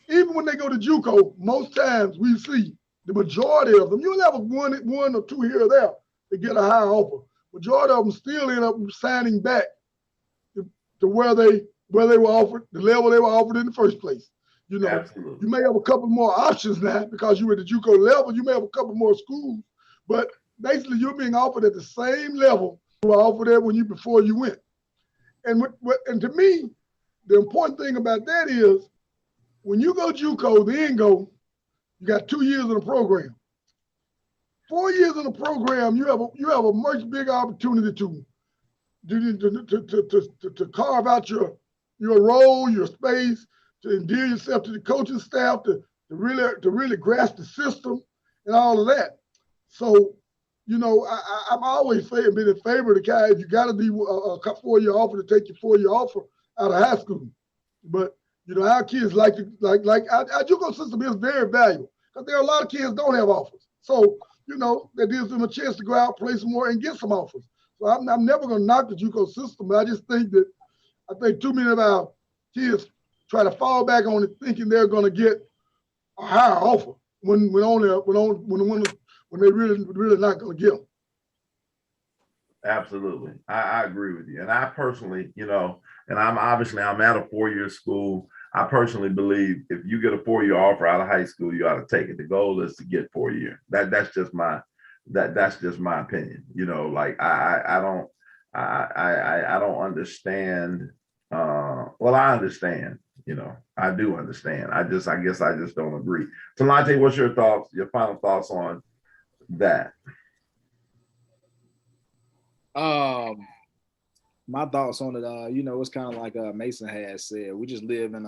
even when they go to JUCO, most times we see the majority of them, you'll have one or two here or there to get a higher offer. Majority of them still end up signing back to where they were offered, the level they were offered in the first place. Absolutely. You may have a couple more options now because you're at the JUCO level. You may have a couple more schools, but basically you're being offered at the same level you were offered at before you went. And to me, the important thing about that is when you go JUCO, the end goal, you got 2 years in the program. 4 years in the program, you have a much bigger opportunity to carve out your role, your space, to endear yourself to the coaching staff, to really grasp the system and all of that. So, I'm always been in favor of the guy, if you got to be a 4-year offer, to take your 4-year offer out of high school. But, our kids like our JUCO system is very valuable because there are a lot of kids don't have offers. So, that gives them a chance to go out, play some more, and get some offers. So I'm never going to knock the JUCO system, but I just think too many of our kids try to fall back on it, thinking they're going to get a higher offer when they really not going to get them. Absolutely. I agree with you. And I personally, and I'm at a 4-year school. I personally believe if you get a 4-year offer out of high school, you ought to take it. The goal is to get 4 years. That's just my opinion. Like I don't understand. Well, I understand, I do understand. I guess I just don't agree. Talante, what's your final thoughts on that? My thoughts on it, it's kind of like Mason has said. We live in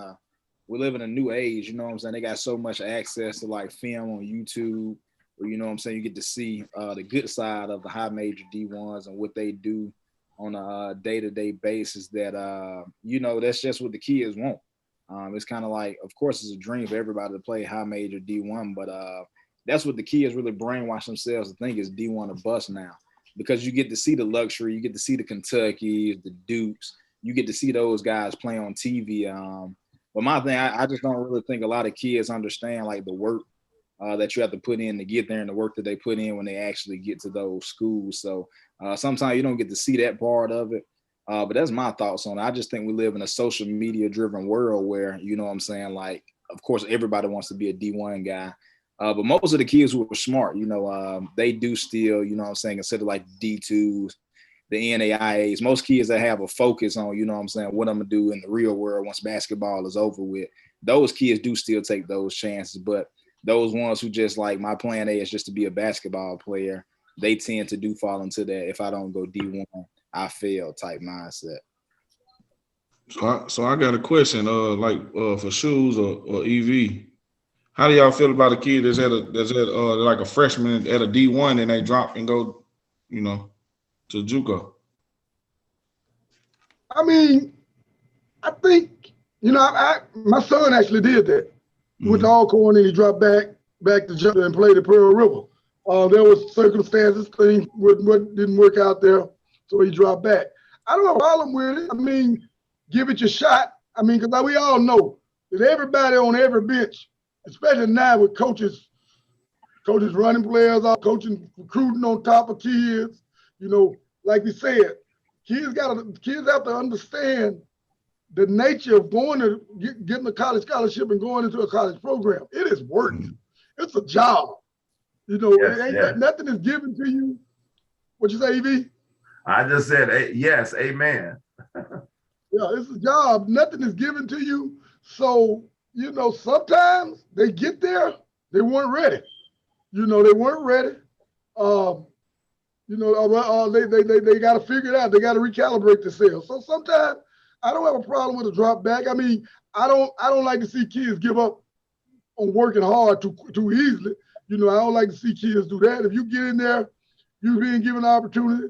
a new age. You know what I'm saying? They got so much access to like film on YouTube, where you know what I'm saying. You get to see the good side of the high major D1s and what they do on a day-to-day basis. That that's just what the kids want. It's kind of like, of course, it's a dream for everybody to play high major D1, but that's what the kids really brainwash themselves to think is D1 a bust now. Because you get to see the luxury, you get to see the Kentuckys, the Dukes, you get to see those guys play on TV. But my thing, I just don't really think a lot of kids understand like the work that you have to put in to get there and the work that they put in when they actually get to those schools. So sometimes you don't get to see that part of it. But that's my thoughts on it. I just think we live in a social media driven world where, you know what I'm saying, like, of course, everybody wants to be a D1 guy. But most of the kids who are smart, they do still, you know what I'm saying, consider like D2s, the NAIAs. Most kids that have a focus on, you know what I'm saying, what I'm going to do in the real world once basketball is over with, those kids do still take those chances. But those ones who just like, my plan A is just to be a basketball player, they tend to do fall into that if I don't go D1, I fail type mindset. So I got a question, for Shoes or EV. How do y'all feel about a kid that's like a freshman at a D1 and they drop and go, to JUCO? I mean, I think, my son actually did that. He went to Alcorn and he dropped back to Jumper and played at Pearl River. There was circumstances, things didn't work out there, so he dropped back. I don't have a problem with it. I mean, give it your shot. I mean, because we all know that everybody on every bench, especially now with coaches running players off, coaching, recruiting on top of kids, like we said, kids have to understand the nature of going to getting a college scholarship and going into a college program. It is work. It's a job. Nothing is given to you. What you say, EV? I just said, yes, amen. Yeah, it's a job. Nothing is given to you. So, sometimes they get there, they weren't ready. They weren't ready. They got to figure it out. They got to recalibrate themselves. So sometimes I don't have a problem with a drop back. I mean, I don't like to see kids give up on working hard too easily. I don't like to see kids do that. If you get in there, you're being given an opportunity,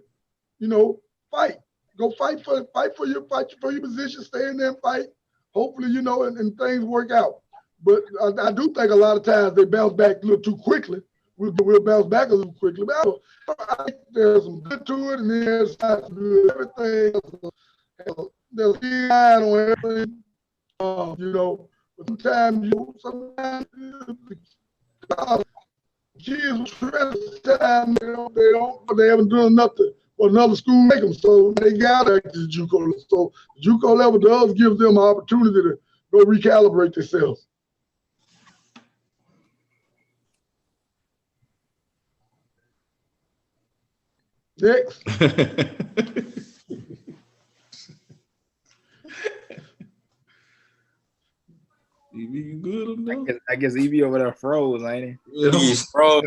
fight. Go fight for your position, stay in there and fight. Hopefully, and things work out. But I do think a lot of times they bounce back a little too quickly. We'll bounce back a little quickly. But I think there's some good to it, and there's everything. There's a line on everything. But sometimes kids stress time. They haven't done enough for another school make them, so they got to the JUCO. So the JUCO level does give them an opportunity to go recalibrate themselves. Next. You good enough? I guess EV over there froze, ain't he? He's froze.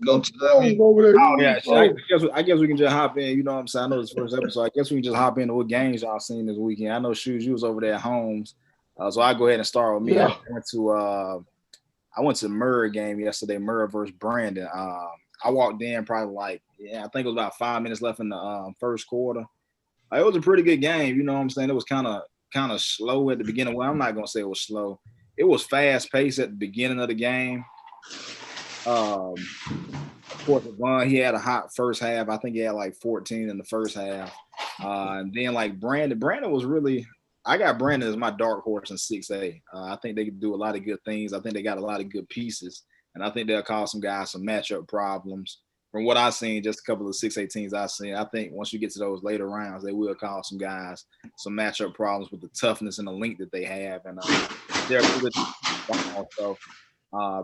Over there. Oh yeah, I guess we can just hop in. You know what I'm saying? I know this first episode. I guess we can just hop into what games y'all seen this weekend. I know Shoes, you was over there at Holmes, so I go ahead and start with me. Yeah. I went to Murrah game yesterday. Murrah versus Brandon. I walked in probably I think it was about 5 minutes left in the first quarter. It was a pretty good game. You know what I'm saying? It was kind of slow at the beginning. Well, I'm not gonna say it was slow. It was fast paced at the beginning of the game. Of course, Devon, he had a hot first half. I think he had like 14 in the first half. And then like Brandon was really, I got Brandon as my dark horse in 6A. I think they can do a lot of good things. I think they got a lot of good pieces. And I think they'll cause some guys some matchup problems from what I've seen, just a couple of 6A teams I've seen, I think once you get to those later rounds, they will cause some guys some matchup problems with the toughness and the length that they have. And they're good. So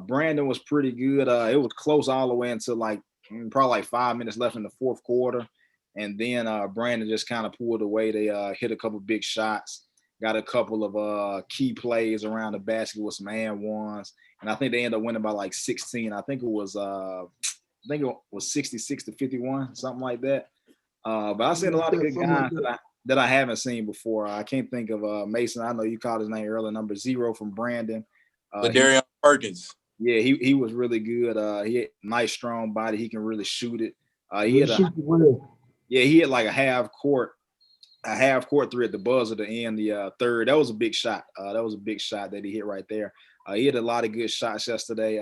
Brandon was pretty good. It was close all the way until probably like 5 minutes left in the fourth quarter. And then Brandon just kind of pulled away. They hit a couple big shots, got a couple of key plays around the basket with some and ones. And I think they ended up winning by like 16. I think it was 66 to 51, something like that. But I've seen a lot of good guys that I haven't seen before. I can't think of Mason. I know you called his name earlier, number 0 from Brandon. Darian Perkins. Yeah, he was really good. He had a nice, strong body. He can really shoot it. He had like a half court 3 at the buzzer to end the third. That was a big shot. That was a big shot that he hit right there. He had a lot of good shots yesterday.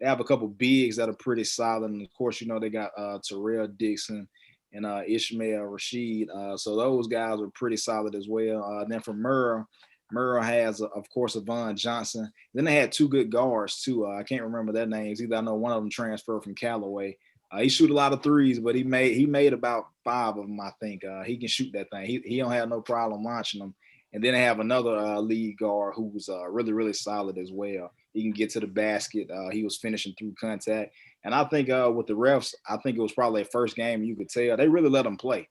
They have a couple bigs that are pretty solid. And of course, they got Terrell Dixon and Ishmael Rashid. So those guys are pretty solid as well. Then for Murrah has, of course, Avon Johnson. Then they had 2 good guards too. I can't remember their names either. I know one of them transferred from Callaway. He shoot a lot of threes, but he made about 5 of them, I think. He can shoot that thing. He don't have no problem launching them. And then they have another lead guard who's really, really solid as well. He can get to the basket. He was finishing through contact. And I think with the refs, I think it was probably their first game. You could tell they really let them play.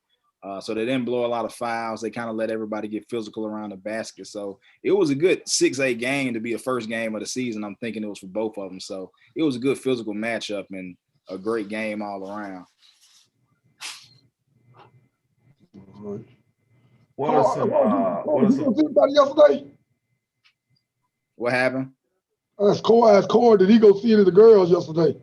So they didn't blow a lot of fouls. They kind of let everybody get physical around the basket. So it was a good 6A game to be the first game of the season. I'm thinking it was for both of them. So it was a good physical matchup and a great game all around. What happened? Ask Corey, did he go see any of the girls yesterday?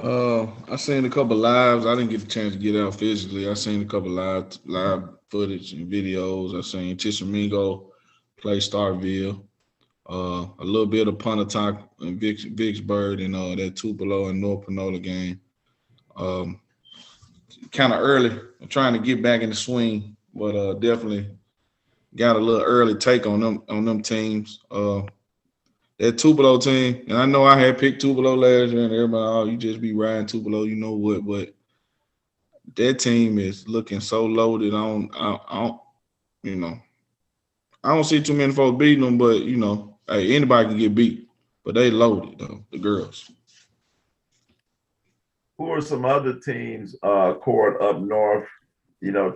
I seen a couple lives. I didn't get the chance to get out physically. I seen a couple live footage and videos. I seen Tishomingo play Starkville. A little bit of Pontotoc and Vicksburg and that Tupelo and North Panola game. Kind of early. I'm trying to get back in the swing, but definitely got a little early take on them teams. That Tupelo team, and I know I had picked Tupelo last year, and everybody, you just be riding Tupelo, you know what? But that team is looking so loaded. I don't see too many folks beating them, but hey, anybody can get beat. But they loaded though, the girls. Who are some other teams, Court up north?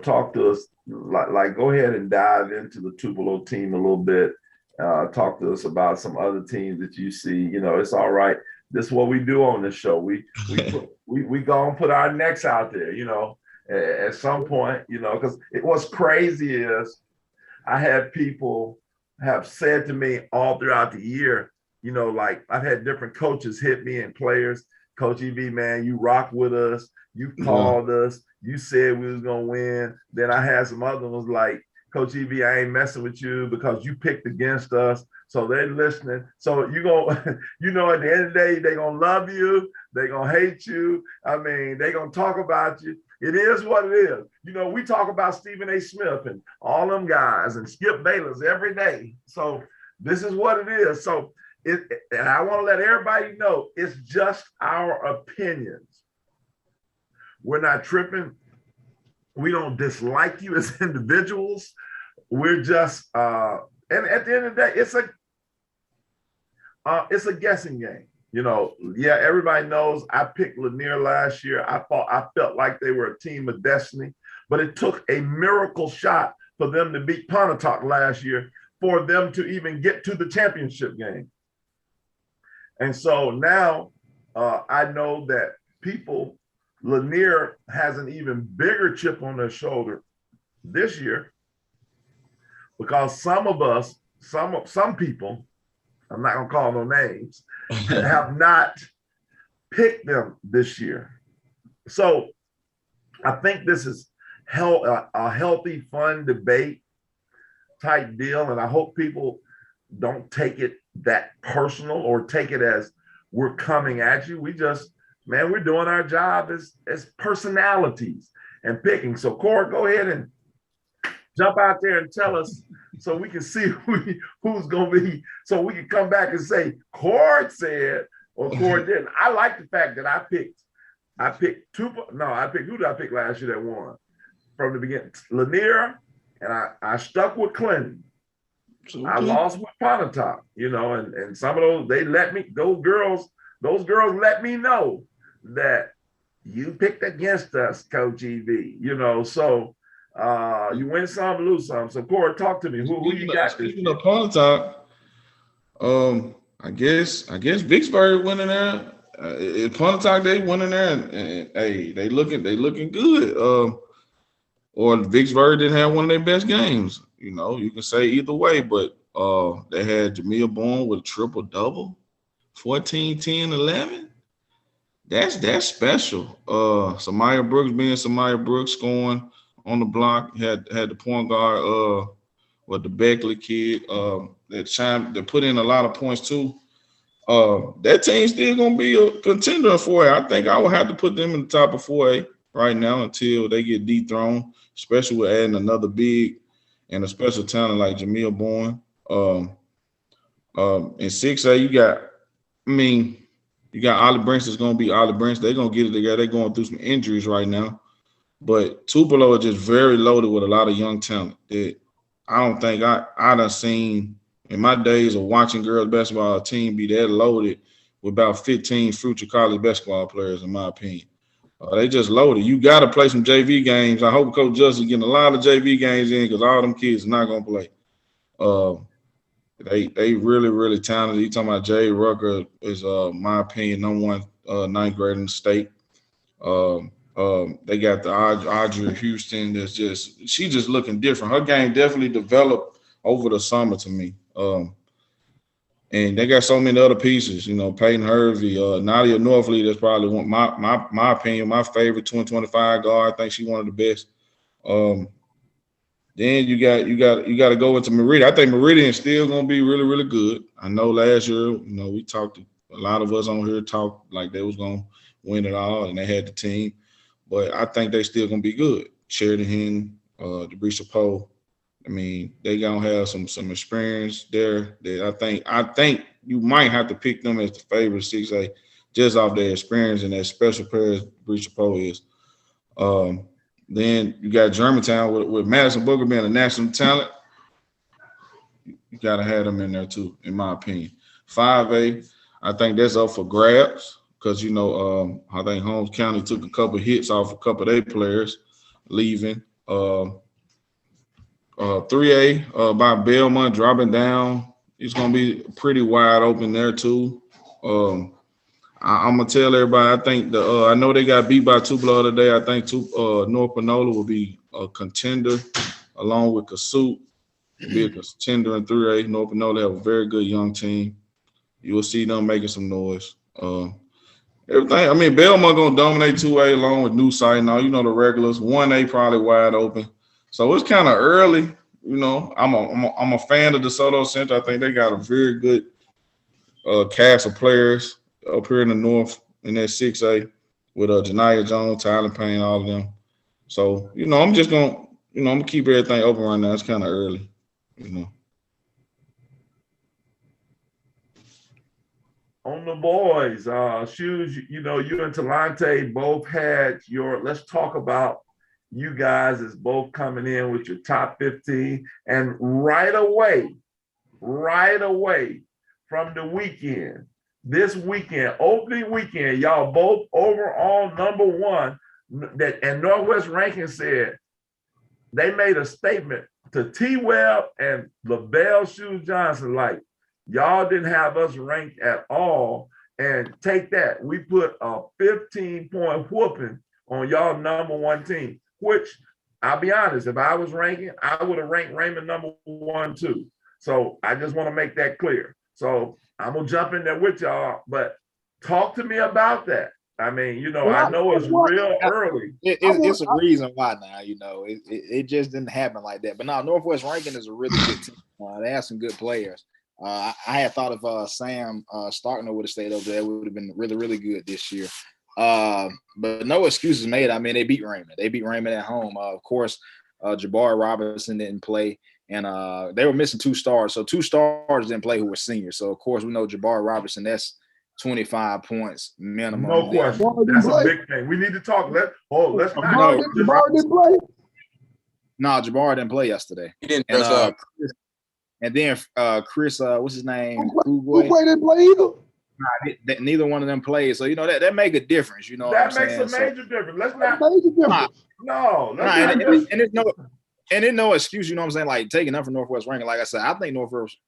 Talk to us. Like, go ahead and dive into the Tupelo team a little bit. Talk to us about some other teams that you see. It's all right. This is what we do on this show. We go and put our necks out there. At some point. Because what's crazy is I had people have said to me all throughout the year. Like I've had different coaches hit me and players. Coach EV, man, you rock with us. You called us. You said we was gonna win. Then I had some other ones like, Coach EV, I ain't messing with you because you picked against us. So they're listening. So you go, at the end of the day, they're gonna love you. They're gonna hate you. I mean, they're gonna talk about you. It is what it is. We talk about Stephen A. Smith and all them guys and Skip Bayless every day. So this is what it is. So and I want to let everybody know it's just our opinions. We're not tripping. We don't dislike you as individuals. We're just, and at the end of the day, it's a guessing game. Everybody knows I picked Lanier last year. I felt like they were a team of destiny, but it took a miracle shot for them to beat Pontotoc last year for them to even get to the championship game. And so now I know that Lanier has an even bigger chip on their shoulder this year because some people, I'm not going to call no names, have not picked them this year. So I think this is a healthy, fun debate type deal. And I hope people don't take it that personal or take it as we're coming at you. We're doing our job as personalities and picking. So Cord, go ahead and jump out there and tell us so we can see who's going to be, so we can come back and say, Cord said, or Cord didn't. I like the fact that I picked I picked two. No, I picked who did I pick last year that won from the beginning? Lanier, and I stuck with Clinton. So, I okay. lost with Pontotoc, and some of those those girls let me know that you picked against us, Coach EV. So you win some, lose some. So Corey, talk to me. Who you got this Speaking year? of Pontotoc, I guess Vicksburg went in there. At Pontotoc, they went in there, and hey, they looking good. Or Vicksburg didn't have one of their best games. You can say either way, but they had Jamil Bourne with a triple double, 14, 10, 11. That's special. Samaya Brooks being Samaya Brooks scoring on the block, had the point guard with the Beckley kid that put in a lot of points too. That team's still gonna be a contender in 4A. I think I would have to put them in the top of 4A right now until they get dethroned, especially with adding another big and a special talent like Jamil Bourne. In 6A, you got Ollie Branch that's gonna be Ollie Branch. They're gonna get it together. They're going through some injuries right now. But Tupelo is just very loaded with a lot of young talent that I don't think I done seen in my days of watching girls basketball team be that loaded with about 15 future college basketball players, in my opinion. They just loaded. You got to play some JV games. I hope Coach Justin getting a lot of JV games in because all them kids are not going to play. They really, really talented. You talking about Jay Rucker is, my opinion, number one ninth grader in the state. They got the Audrey Houston she's just looking different. Her game definitely developed over the summer to me. And they got so many other pieces, Peyton Hervey, Nadia Norfleet. That's probably one my opinion, my favorite 2025 guard. I think she's one of the best. Then you got to go into Meridian. I think Meridian is still gonna be really, really good. I know last year, we talked, a lot of us on here talked like they was gonna win it all, and they had the team. But I think they still gonna be good. Sheridan, DeBrisha Poe. They gonna have some experience there. That I think you might have to pick them as the favorite 6A just off their experience and that special player as DeBrisha Poe is. Then you got Germantown with Madison Booker being a national talent. You gotta have them in there too, in my opinion. 5A, I think that's up for grabs. Because, I think Holmes County took a couple hits off a couple of their players leaving. 3A by Belmont dropping down. It's going to be pretty wide open there, too. I'm going to tell everybody, I think I know they got beat by Tupelo today. I think North Panola will be a contender along with Kasuth. Will be a contender in 3A. North Panola have a very good young team. You will see them making some noise. Everything. Belmont gonna dominate 2A along with New Site and all. The regulars. 1A probably wide open. So it's kind of early. I'm a fan of DeSoto Center. I think they got a very good cast of players up here in the north in that 6A with Janiyah Jones, Tyler Payne, all of them. So I'm just gonna I'm gonna keep everything open right now. It's kind of early. On the boys, Shoes, you and Talante both had let's talk about you guys as both coming in with your top 15. And right away from the weekend, this weekend, opening weekend, y'all both overall number one. And Northwest Ranking said they made a statement to T-Web and LaBelle Shoes Johnson, like, y'all didn't have us ranked at all. And take that. We put a 15-point whooping on y'all number one team, which I'll be honest, if I was ranking, I would have ranked Raymond number one too. So I just want to make that clear. So I'm going to jump in there with y'all, but talk to me about that. I know it's real early. It's a reason why now, it just didn't happen like that. But now Northwest Rankin is a really good team. They have some good players. I had thought if Sam Starkner would have stayed over there, it would have been really, really good this year. But no excuses made. They beat Raymond. They beat Raymond at home. Of course, Jabari Robinson didn't play, and they were missing 2 stars. So 2 stars didn't play who were seniors. So, of course, we know Jabari Robinson, that's 25 points minimum. No question. Jabbar didn't That's a play. big thing. We need to talk. Let's not. No, Jabbar didn't play. No, Jabbar didn't play yesterday. He didn't And dress up. and then Chris, what's his name? Who didn't play either. Neither one of them played. So that make a difference. You know That what I'm makes saying? a major difference. Let's That not. made a difference. No. Let's and not just. it's no excuse, you know what I'm saying? Like taking up for Northwest ranking. Like I said, I think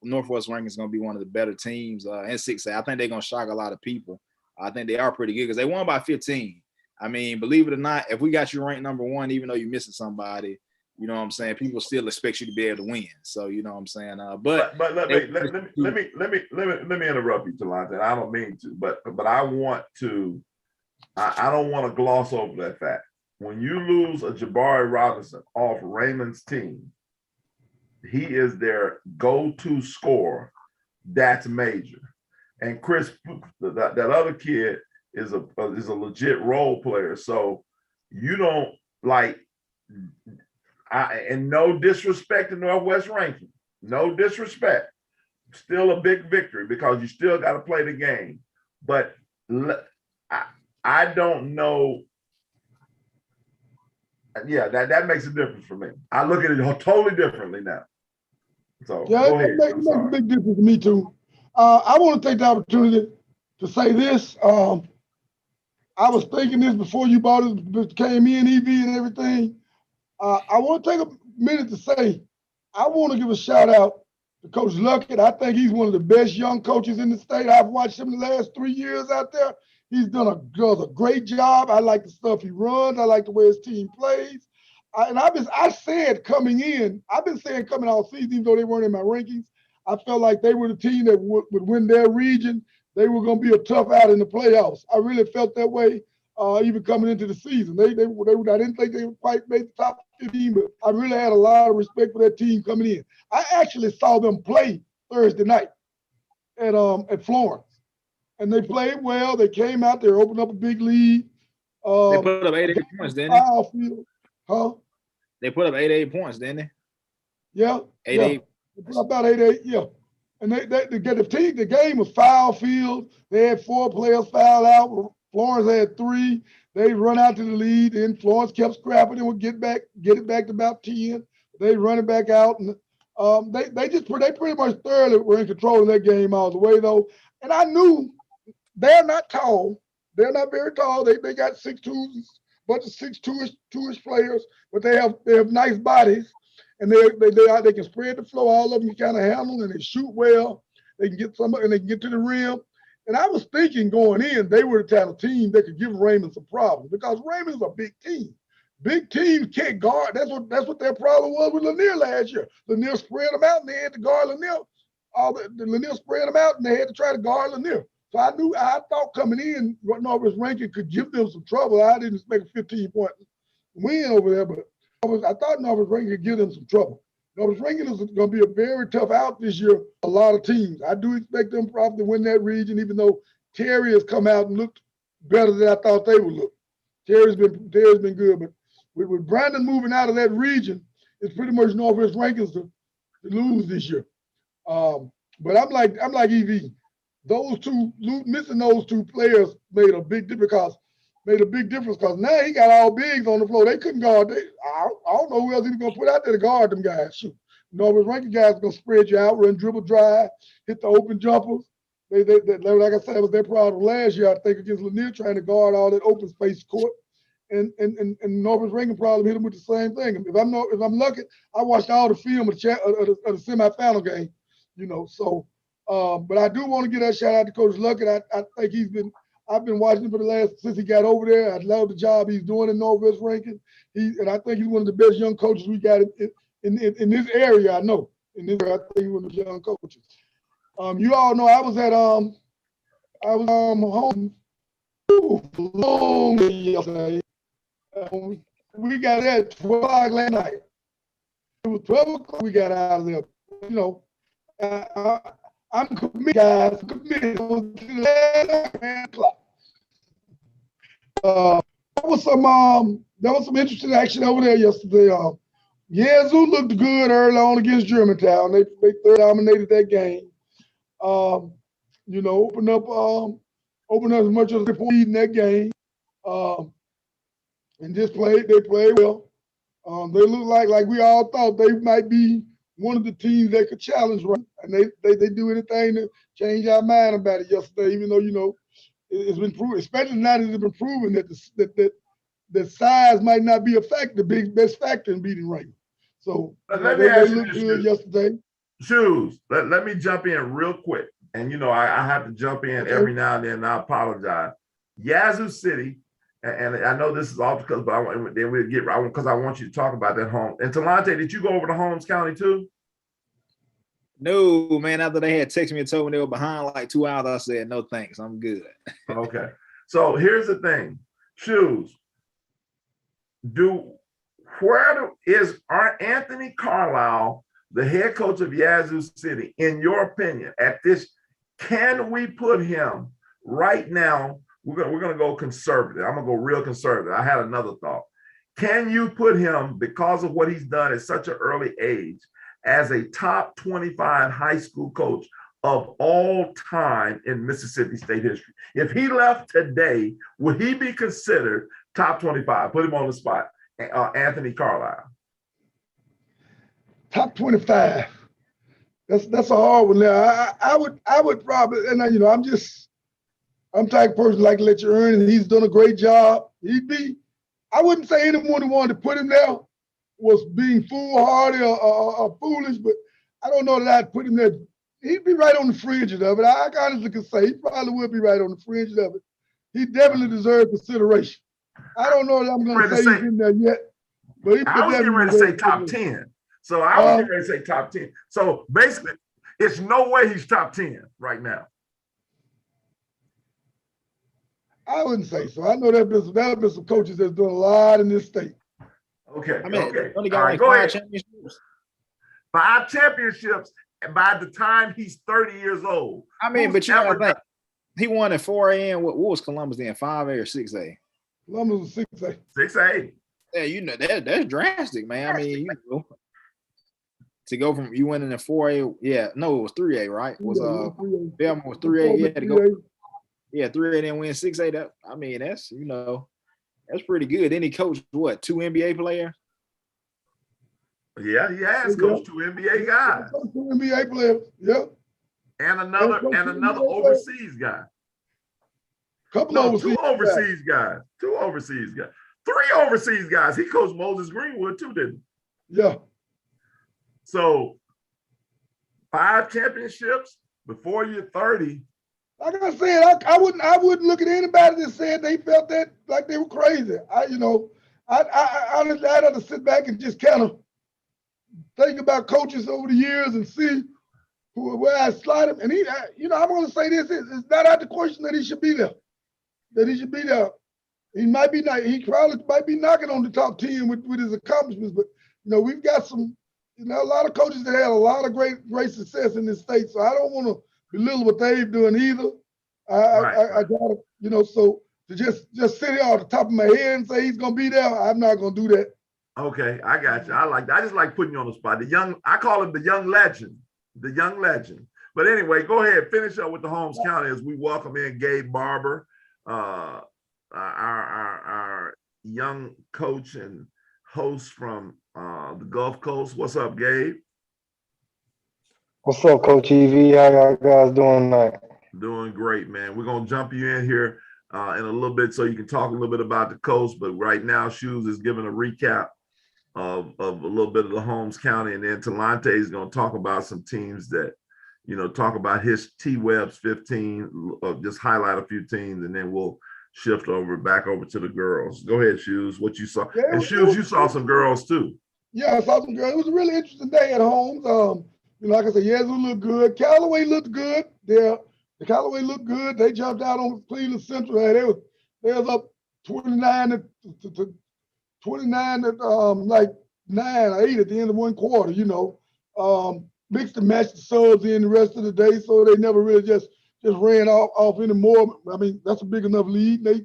Northwest ranking is going to be one of the better teams in 6A. I think they're going to shock a lot of people. I think they are pretty good because they won by 15. I mean, believe it or not, if we got you ranked number 1, even though you're missing somebody, you know what I'm saying, people still expect you to be able to win. So you know what I'm saying. But let me interrupt you, Talante. I don't mean to, but I want to. I don't want to gloss over that fact. When you lose a Jabari Robinson off Raymond's team, he is their go-to scorer. That's major. And Chris, that other kid is a legit role player. So you don't like. And no disrespect to Northwest ranking. No disrespect. Still a big victory because you still got to play the game. But I don't know. Yeah, that makes a difference for me. I look at it totally differently now. So Yeah, go ahead. it makes a big difference to me too. I want to take the opportunity to say this. I was thinking this before you came in, EV and everything. I want to take a minute to say, I want to give a shout out to Coach Luckett. I think he's one of the best young coaches in the state. I've watched him the last 3 years out there. He's does a great job. I like the stuff he runs. I like the way his team plays. I said coming in, I've been saying coming all season, even though they weren't in my rankings, I felt like they were the team that would win their region. They were going to be a tough out in the playoffs. I really felt that way. Even coming into the season, I didn't think they quite made the top 15, but I really had a lot of respect for that team coming in. I actually saw them play Thursday night at Florence, and they played well. They came out there, opened up a big lead. They put up 88 points, didn't they? Huh? They put up 88 points, didn't they? Yeah. 88. Yeah. They put up about 88. Yeah. And the game was foul field. They had 4 players foul out. Florence had 3. They run out to the lead, and Florence kept scrapping and would get it back to about 10. They run it back out, and they pretty much thoroughly were in control of that game all the way though. And I knew they're not tall. They're not very tall. They got 6'2", bunch of 6'2"-ish players, but they have nice bodies, and they can spread the floor. All of them can kind of handle, and they shoot well. They can get and they can get to the rim. And I was thinking going in, they were the type of team that could give Raymond some problems because Raymond's a big team. Big teams can't guard. That's what their problem was with Lanier last year. Lanier spread them out, and they had to guard Lanier. Lanier spread them out, and they had to try to guard Lanier. So I thought coming in, Northwest ranking could give them some trouble. I didn't expect a 15-point win over there, but I thought Northwest ranking could give them some trouble. Northwest ranking is going to be a very tough out this year. A lot of teams. I do expect them probably to win that region, even though Terry has come out and looked better than I thought they would look. Terry's been good, but with Brandon moving out of that region, it's pretty much Northwest rankings to lose this year. But I'm like EV. Missing those 2 players made a big difference because now he got all bigs on the floor. They couldn't guard. I don't know who else he was going to put out there to guard them guys. Shoot. Northwest ranking guys are going to spread you out, run dribble drive, hit the open jumpers. They like I said, it was their problem last year, I think, against Lanier, trying to guard all that open space court. And Northwest ranking probably hit them with the same thing. If I'm lucky, I watched all the film of the semifinal game, so. But I do want to give that shout out to Coach Luckett. I think I've been watching him since he got over there. I love the job he's doing in Northwest ranking. And I think he's one of the best young coaches we got in this area. I know in this area, I think he's one of the young coaches. You all know I was home long yesterday. We got there at 12 o'clock last night. It was 12 o'clock we got out of there. I'm committed, guys. I'm committed to the last clock. There was some interesting action over there yesterday. Yazoo looked good early on against Germantown. They dominated that game. Opened up opened up as much as they played in that game, and just played. They played well. They look like we all thought they might be one of the teams that could challenge, right? And they do anything to change our mind about it yesterday, even though it's been proven, especially now that it's been proven that size might not be a factor, the best factor in beating Ravens. So let me they ask you looked this, good yesterday. Shoes. Let me jump in real quick. And I have to jump in every now and then, and I apologize. Yazoo City, and I know this is off because, but then we'll get right because I want you to talk about that home. And Talante, did you go over to Holmes County too? No, man. After they had texted me and told me they were behind like 2 hours, I said, no thanks, I'm good. Okay. So here's the thing. Shoes. Is Anthony Carlisle the head coach of Yazoo City, in your opinion, can we put him right now? We're gonna go conservative. I'm gonna go real conservative. I had another thought. Can you put him, because of what he's done at such an early age, as a top 25 high school coach of all time in Mississippi State history? If he left today, would he be considered top 25? Put him on the spot. Anthony Carlisle. Top 25. That's a hard one. Now I would probably, and I'm the type of person like to let you earn, and he's done a great job. I wouldn't say anyone who wanted to put him there was being foolhardy or foolish, but I don't know that I'd put him there. He'd be right on the fringe of it. I honestly can say he probably would be right on the fringe of it. He definitely deserves consideration. I don't know that I'm going to say he's in there yet, but I was getting ready to say top 10. So I was getting ready to say top 10. So basically, it's no way he's top 10 right now. I wouldn't say so. I know there have been some coaches that's doing a lot in this state. Okay. Only got like 5 championships. 5 championships, and by the time he's 30 years old. But you know what I think? He won at 4A, and what was Columbus then? 5A or 6A? Columbus was 6A. 6A. Yeah, that's drastic, man. To go from you winning in 4A, it was 3A, right? It was Belmont was 3A, yeah, to go. Yeah, 3A then win 6A. That's that's pretty good. Then he coached 2 NBA players? Yeah, he has coached 2 NBA guys. 2 NBA players, yep. And another overseas guy. Two overseas guys. 2 overseas guys. 3 overseas guys. He coached Moses Greenwood too, didn't he? Yeah. So 5 championships before you're 30. Like I said, I wouldn't look at anybody that said they felt that like they were crazy. I honestly, I'd have to sit back and just kind of think about coaches over the years and see where I slide him. And I'm going to say this: it's not out the question that he should be there. He probably might be knocking on the top 10 with his accomplishments. But we've got some, a lot of coaches that had a lot of great success in this state. So I don't want to belittle what they've done either. I got to, so to just sit here off the top of my head and say he's gonna be there, I'm not gonna do that. Okay, I got you. I just like putting you on the spot. I call him the young legend. But anyway, go ahead, finish up with the Holmes County as we welcome in Gabe Barber, our young coach and host from the Gulf Coast. What's up, Gabe? What's up, Coach EV? How y'all guys doing tonight? Doing great, man. We're going to jump you in here in a little bit so you can talk a little bit about the coast. But right now, Shoes is giving a recap of a little bit of the Holmes County. And then Talante is going to talk about some teams that, talk about his T-Web's 15, just highlight a few teams, and then we'll shift back over to the girls. Go ahead, Shoes, what you saw. Yeah, and Shoes, you saw some girls too. Yeah, I saw some girls. It was a really interesting day at Holmes. Like I said, Yazoo looked good. Callaway looked good. The Callaway looked good. They jumped out on Cleveland Central. They was up 29 to 29 at like 9 or 8 at the end of one quarter. Mixed and matched the subs in the rest of the day, so they never really just ran off anymore. That's a big enough lead. They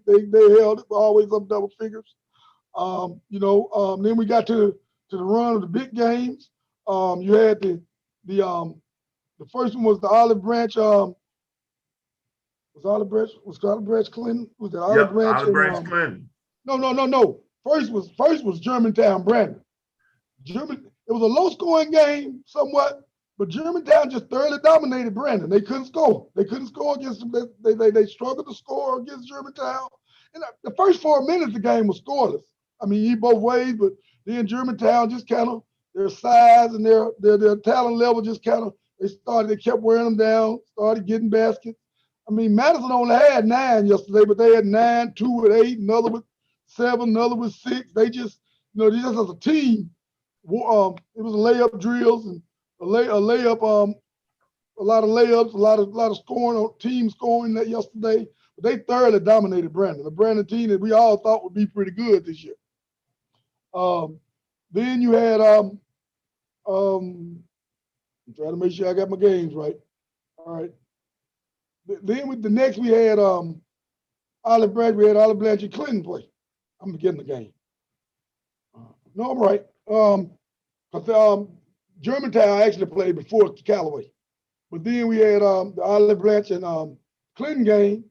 held it always up double figures. Then we got to the run of the big games. You had the first one was the Olive Branch Was Olive Branch Clinton? Was it Olive Yep, Branch Olive and Branch Clinton. No. First was Germantown Brandon. It was a low scoring game somewhat, but Germantown just thoroughly dominated Brandon. They couldn't score. They couldn't score against them. They struggled to score against Germantown. And the first 4 minutes the game was scoreless. I mean, both ways, but then Germantown just kind of their size and their talent level just kind of they kept wearing them down, started getting baskets. I mean, Madison only had 9 yesterday, but they had 9, 2 with 8, another with 7, another with 6. They just just as a team, it was a layup drills and a layup, a lot of layups, a lot of scoring, team scoring that yesterday. But they thoroughly dominated Brandon, the Brandon team that we all thought would be pretty good this year. Then you had I'm trying to make sure I got my games right. All right. Then with the next we had Olive Branch. We had Olive Branch and Clinton play. I'm getting the game. No, I'm right. Because Germantown actually played before Callaway, but then we had the Olive Branch and Clinton game,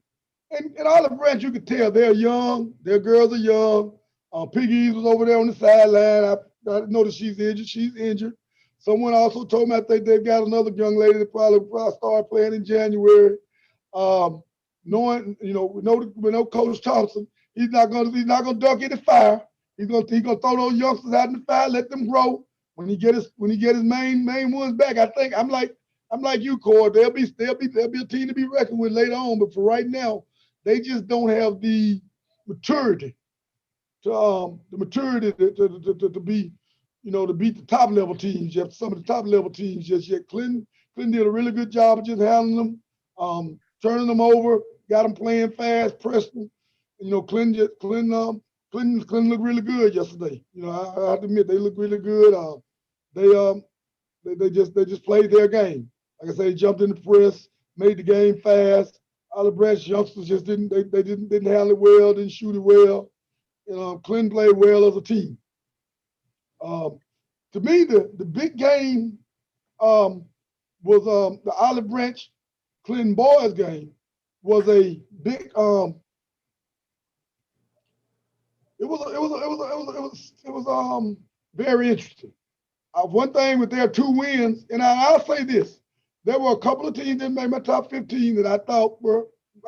and Olive Branch you could tell they're young. Their girls are young. Piggies was over there on the sideline. I noticed she's injured. She's injured. Someone also told me I think they've got another young lady that probably start playing in January. Knowing, we know Coach Thompson, he's not gonna duck any fire. He's gonna throw those youngsters out in the fire, let them grow. When he get his main ones back, I think I'm like you, Cord. There'll be a team to be reckoned with later on. But for right now, they just don't have the maturity to be, to beat the top level teams. Yet some of the top level teams just yet. Clinton did a really good job of just handling them, turning them over, got them playing fast, pressed them. Clinton looked really good yesterday. I have to admit they look really good. They just played their game. Like I say, they jumped in the press, made the game fast. Olive Branch youngsters just didn't handle it well, didn't shoot it well. Clinton played well as a team. To me, the big game was the Olive Branch Clinton boys game was a big it was very interesting. One thing with their 2 wins, and I'll say this, there were a couple of teams that made my top 15 that I thought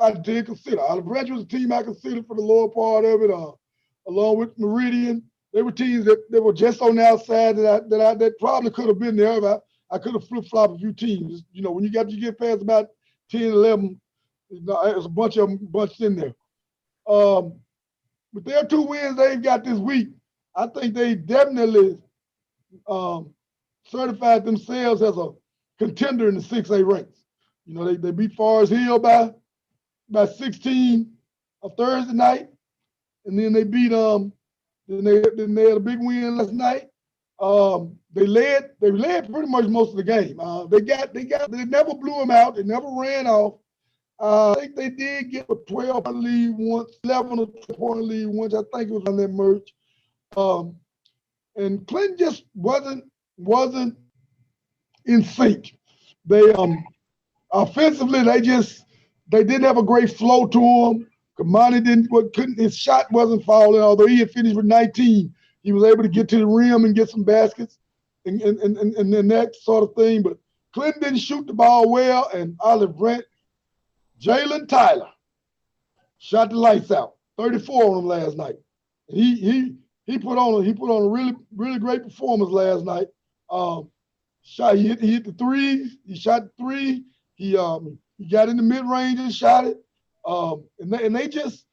I did consider. Olive Branch was a team I considered for the lower part of it, along with Meridian. They were teams that were just on the outside that probably could have been there. I could have flip-flopped a few teams. When you get past about 10, 11, there's a bunch of them bunched in there. With their 2 wins they've got this week, I think they definitely certified themselves as a contender in the 6A ranks. They beat Forest Hill by 16 on Thursday night, and then they beat then they had a big win last night. They led pretty much most of the game. They never blew them out. They never ran off. I think they did get a 12-point lead once, 11 or 12-point lead once. I think it was on that merge. And Clinton just wasn't in sync. They offensively they didn't have a great flow to them. Kamani his shot wasn't falling, although he had finished with 19. He was able to get to the rim and get some baskets and that sort of thing. But Clinton didn't shoot the ball well, and Olive Branch, Jalen Tyler shot the lights out. 34 on him last night. He put on a really, really great performance last night. He hit the threes. He shot the 3. He got in the mid range and shot it. And they just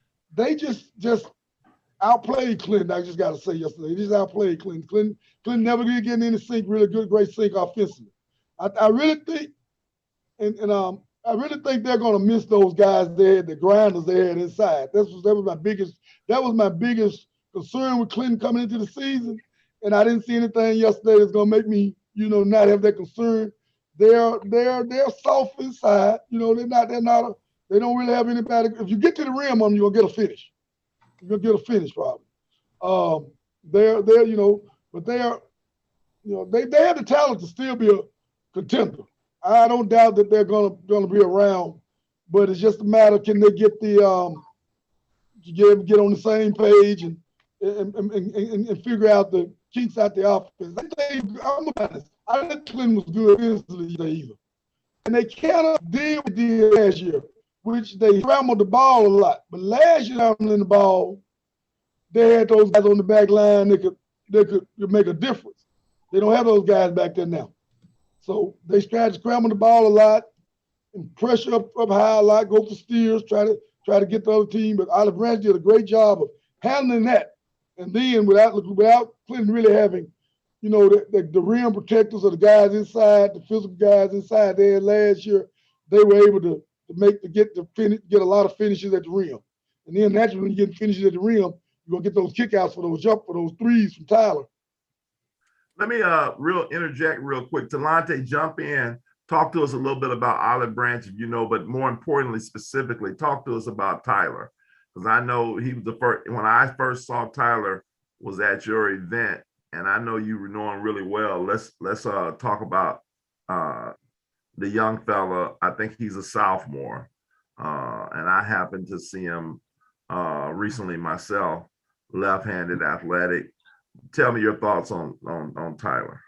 outplayed Clinton. I just got to say yesterday, they just outplayed Clinton. Clinton never did get in the sync, really great sync offensively. I really think, I really think they're going to miss those guys there, the grinders there inside. That was my biggest concern with Clinton coming into the season, and I didn't see anything yesterday that's going to make me, not have that concern. They're soft inside. They don't really have anybody. If you get to the rim on them, you're gonna get a finish. You're gonna get a finish probably. But they have the talent to still be a contender. I don't doubt that they're gonna be around but it's just a matter, can they get the get on the same page and figure out the kinks out the offense. I'm honest. I think Clinton was good offensively either. And they cannot deal with the last year, which they scrambled the ball a lot. But last year, scrambling the ball, they had those guys on the back line that could make a difference. They don't have those guys back there now. So they tried to scramble the ball a lot and pressure up high a lot, go for steals, try to get the other team. But Olive Branch did a great job of handling that. And then without Clinton really having, the rim protectors of the guys inside, the physical guys inside there last year, they were able to get a lot of finishes at the rim. And then naturally, when you get finishes at the rim, you're gonna get those kickouts for those threes from Tyler. Let me interject real quick. Talante, jump in. Talk to us a little bit about Olive Branch, but more importantly, specifically, talk to us about Tyler. Because I know he was the first, when I first saw Tyler was at your event, and I know you know him really well. Let's talk about the young fella. I think he's a sophomore, and I happened to see him recently myself, left-handed, athletic. Tell me your thoughts on Tyler.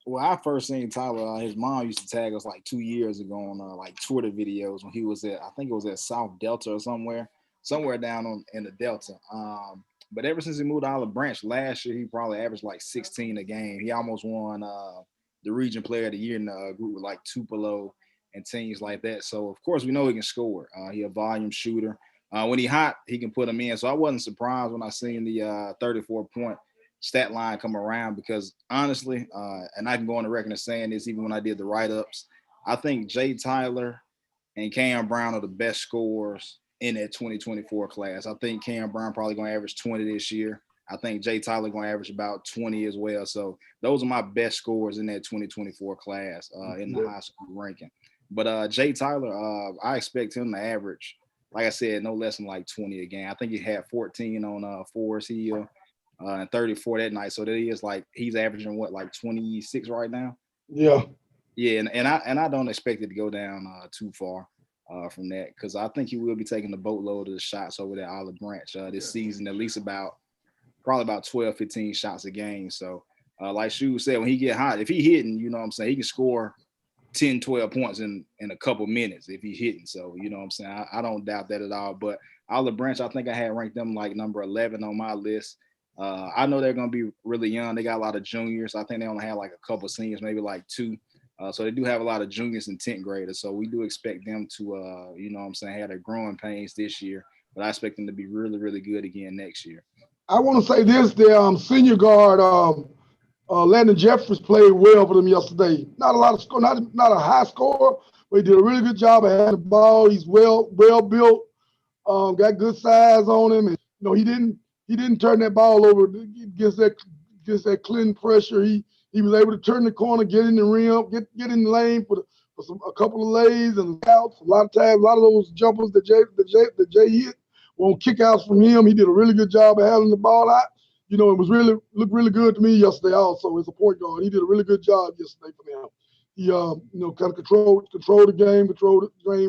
Well, I first seen Tyler. His mom used to tag us like 2 years ago on like Twitter videos when he was I think it was at South Delta or somewhere down in the Delta. But ever since he moved to Olive Branch last year, he probably averaged like 16 a game. He almost won the Region Player of the Year in the group with like Tupelo and teams like that. So of course we know he can score. He a volume shooter. When he hot, he can put them in. So I wasn't surprised when I seen the 34-point stat line come around, because honestly, and I can go on the record of saying this even when I did the write-ups, I think Jay Tyler and Cam Brown are the best scorers in that 2024 class. I think Cam Brown probably going to average 20 this year. I think Jay Tyler going to average about 20 as well. So those are my best scorers in that 2024 class in the high school ranking. But Jay Tyler, I expect him to average, like I said, no less than like 20 a game. I think he had 14 on Forest Hill. And 34 that night. So that is like he's averaging like 26 right now. Yeah. Yeah, and I don't expect it to go down too far from that, because I think he will be taking the boatload of the shots over at Olive Branch this season, at least probably about 12, 15 shots a game. So like Shu said, when he get hot, if he hitting, you know what I'm saying, he can score 10, 12 points in a couple minutes if he's hitting. So, you know what I'm saying, I don't doubt that at all. But Olive Branch, I think I had ranked them like number 11 on my list. I know they're going to be really young. They got a lot of juniors. I think they only have like a couple of seniors, maybe like 2. So they do have a lot of juniors and 10th graders. So we do expect them to, you know what I'm saying, have their growing pains this year. But I expect them to be really, really good again next year. I want to say this, the senior guard, Landon Jeffries played well for them yesterday. Not a lot of score, not a high score, but he did a really good job of having the ball. He's well built, got good size on him. And, he didn't turn that ball over against that Clinton pressure. He was able to turn the corner, get in the rim, get in the lane for a couple of lays and outs. A lot of times, a lot of those jumpers that Jay hit were on kickouts from him. He did a really good job of handling the ball out. It was looked really good to me yesterday. Also, as a point guard, he did a really good job yesterday for them. He kind of controlled the game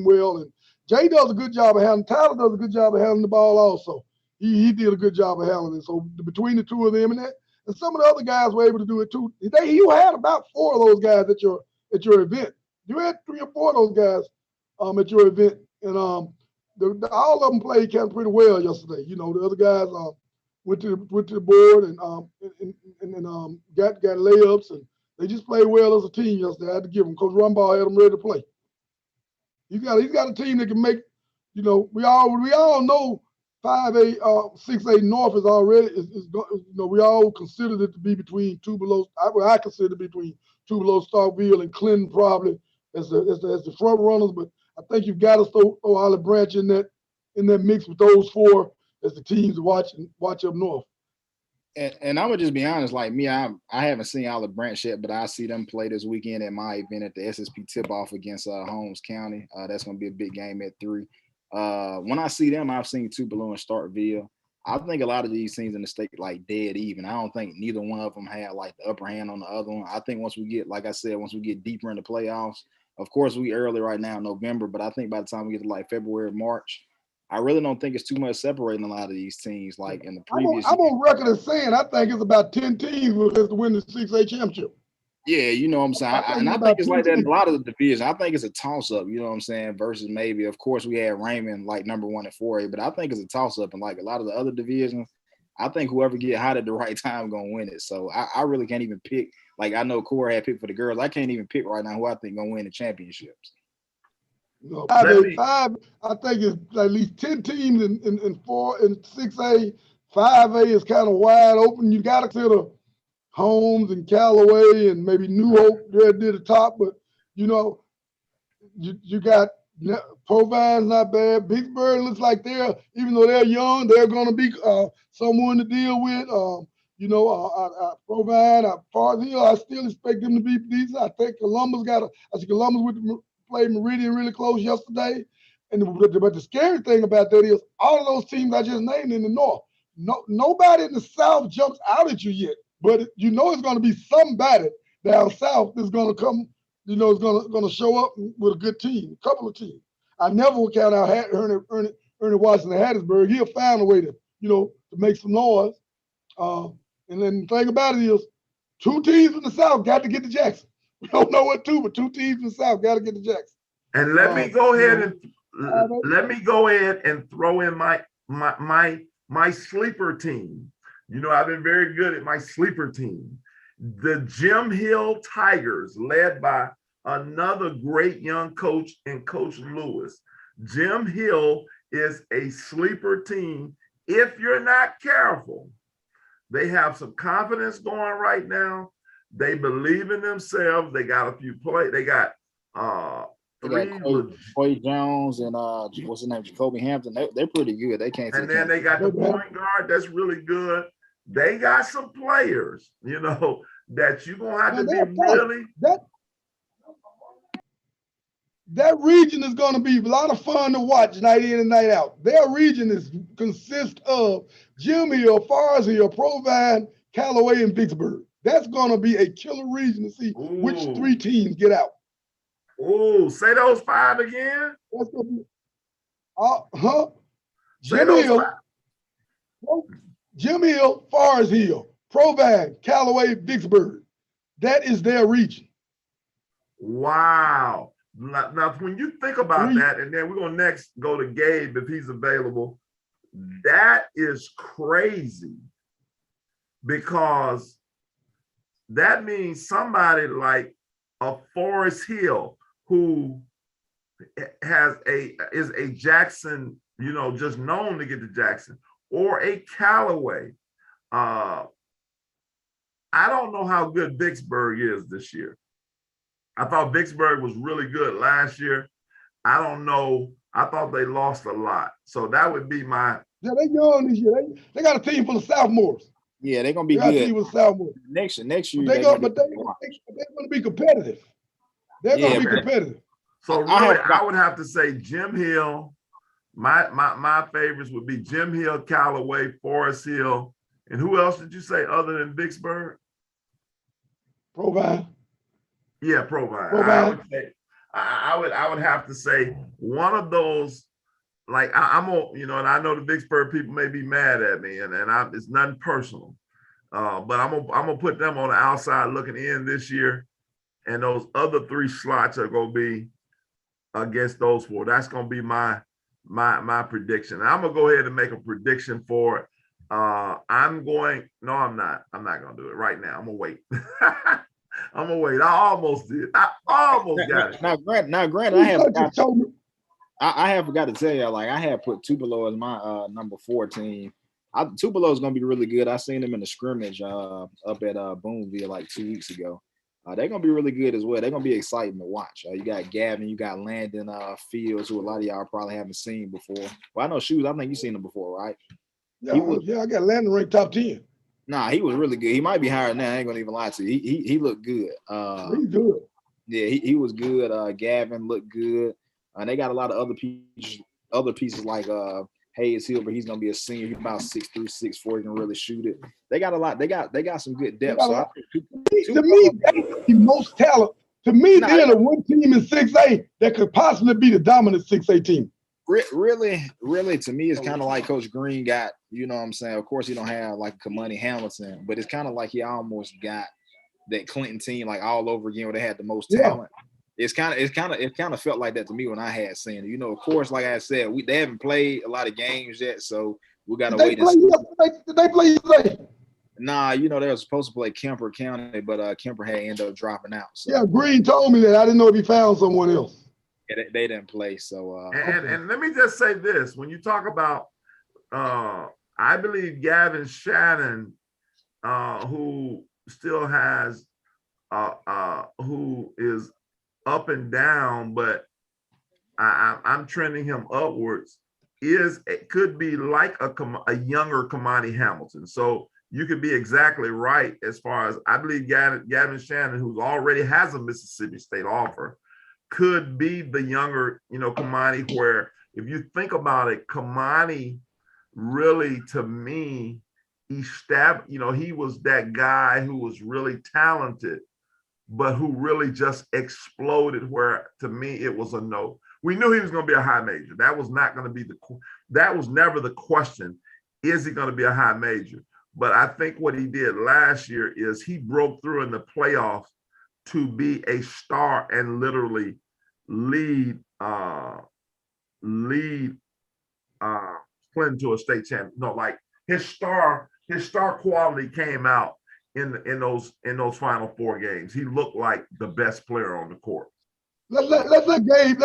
well, and Jay does a good job of handling. Tyler does a good job of handling the ball also. He did a good job of handling it. So between the two of them and some of the other guys were able to do it too. You had about 4 of those guys at your event. You had 3 or 4 of those guys at your event, and all of them played kind of pretty well yesterday. The other guys went to the board and got layups, and they just played well as a team yesterday. I had to give them. Coach Rumbaugh had them ready to play. He's got a team that can make. We all know 5A, 6A North is already we all considered it to be between Tupelo. I consider it between Tupelo, Starkville, and Clinton probably as the front runners. But I think you've got to throw Olive Branch in that mix with those 4 as the teams to watch up north. And I'm gonna just be honest, like me, I haven't seen Olive Branch yet, but I see them play this weekend at my event at the SSP tip-off against Holmes County. That's gonna be a big game at 3. When I see them, I've seen Tupelo and Starkville. I think a lot of these teams in the state like dead even. I don't think neither one of them had like the upper hand on the other one. I think once we get, like I said, once we get deeper in the playoffs, Of course, we early right now, November, but I think by the time we get to like February, March, I really don't think it's too much separating a lot of these teams. Like in the previous, I'm on record as saying I think it's about 10 teams will have to win the 6A championship. yeah, you know what I'm saying. I think it's like that in a lot of the divisions. I think it's a toss up. You know what I'm saying. Versus maybe, of course, we had Raymond like number 1 at 4A, but I think it's a toss up. And like a lot of the other divisions, I think whoever get hot at the right time gonna win it. So I really can't even pick. Like I know Corey had picked for the girls. I can't even pick right now who I think gonna win the championships. No, 5A, I think it's at least 10 teams in 6A. 5A is kind of wide open. You got to consider Holmes and Callaway and maybe New Hope there near the top, but you know, you got Provine's not bad. Vicksburg looks like even though they're young, they're going to be someone to deal with. Provine, Forest Hill, I still expect them to be decent. I think Columbus played Meridian really close yesterday. But the scary thing about that is all of those teams I just named in the North, nobody in the South jumps out at you yet. But you know it's going to be somebody down south that's going to come, is going to show up with a good team, a couple of teams. I never would count out Ernie Washington Hattiesburg. He'll find a way to make some noise. And then the thing about it is 2 teams from the South got to get to Jackson. We don't know what 2, but 2 teams from the South got to get to Jackson. And let me go ahead and throw in my sleeper team. I've been very good at my sleeper team. The Jim Hill Tigers, led by another great young coach in Coach Lewis. Jim Hill is a sleeper team if you're not careful. They have some confidence going right now. They believe in themselves. They got a few plays. They got Quay Jones and what's his name, Jacoby Hampton. They're pretty good. They can't. And then they got the point guard that's really good. They got some players, that you're gonna have to be really. That region is going to be a lot of fun to watch night in and night out. Their region consists of Jim Hill, Forest Hill, Provine, Callaway, and Vicksburg. That's going to be a killer region to see which 3 teams get out. Oh, say those 5 again. That's going to be Jim Hill, Forest Hill, Provine, Callaway, Vicksburg. That is their region. Wow. Now, when you think about that, and then we're going to next go to Gabe if he's available, that is crazy because that means somebody like a Forest Hill who is a Jackson, just known to get to Jackson, or a Callaway. I don't know how good Vicksburg is this year. I thought Vicksburg was really good last year. I don't know. I thought they lost a lot. So that would be my. Yeah, they young this year. They got a team full of sophomores. Yeah, they're gonna be good. A team with sophomores. Next year, they're gonna be competitive. They're gonna be competitive. So really, I would have to say Jim Hill. My favorites would be Jim Hill, Callaway, Forest Hill, and who else did you say other than Vicksburg? Provine. Yeah, Provine. I would have to say one of those. Like I'm and I know the Vicksburg people may be mad at me, and it's nothing personal, but I'm gonna put them on the outside looking in this year, and those other 3 slots are gonna be against those 4. That's gonna be my prediction. And I'm gonna go ahead and make a prediction for it. I'm not gonna do it right now. I'm gonna wait. I'm gonna wait. I almost did. I almost got it. Now, Grant, I have forgot to tell you, like I had put Tupelo as my number 4 team. Tupelo is gonna be really good. I seen them in the scrimmage up at Boonville like 2 weeks ago. They're gonna be really good as well. They're gonna be exciting to watch. You got Gavin, you got Landon Fields, who a lot of y'all probably haven't seen before. Well, I know Shoes. I think you've seen him before, right? Yeah, I got Landon ranked top 10. Nah, he was really good. He might be higher now. I ain't gonna even lie to you. He looked good. He's good. Yeah, he was good. Gavin looked good. They got a lot of other pieces like Hayes Hill, but he's gonna be a senior. He's about 6'3", 6'4". He can really shoot it. They got a lot. They got some good depth. To me, that's the most talent To me, they're the one team in 6A that could possibly be the dominant 6A team. Really, to me, it's kind of like Coach Green got, you know what I'm saying? Of course, he don't have like Kamani Hamilton, but it's kind of like he almost got that Clinton team like all over again where they had the most talent. It kind of felt like that to me when I had seen it. You know, of course, like I said, they haven't played a lot of games yet, so we got to wait and see. Did they play yesterday? Nah, you know, they were supposed to play Kemper County, but Kemper had ended up dropping out. So. Yeah, Green told me that. I didn't know if he found someone else. Yeah, they didn't play. So and let me just say this: when you talk about, I believe Gavin Shannon, who still has, who is up and down, but I'm trending him upwards. It could be like a younger Kamani Hamilton. So you could be exactly right as far as I believe Gavin Shannon, who already has a Mississippi State offer, could be the younger, Kamani, where if you think about it, Kamani really, to me, he was that guy who was really talented, but who really just exploded where, to me, it was a no. We knew he was going to be a high major. That was not going to be that was never the question. Is he going to be a high major? But I think what he did last year is he broke through in the playoffs to be a star and literally lead Clinton to a state champion. No, like his star quality came out in those final 4 games. He looked like the best player on the court. Let's let Gabe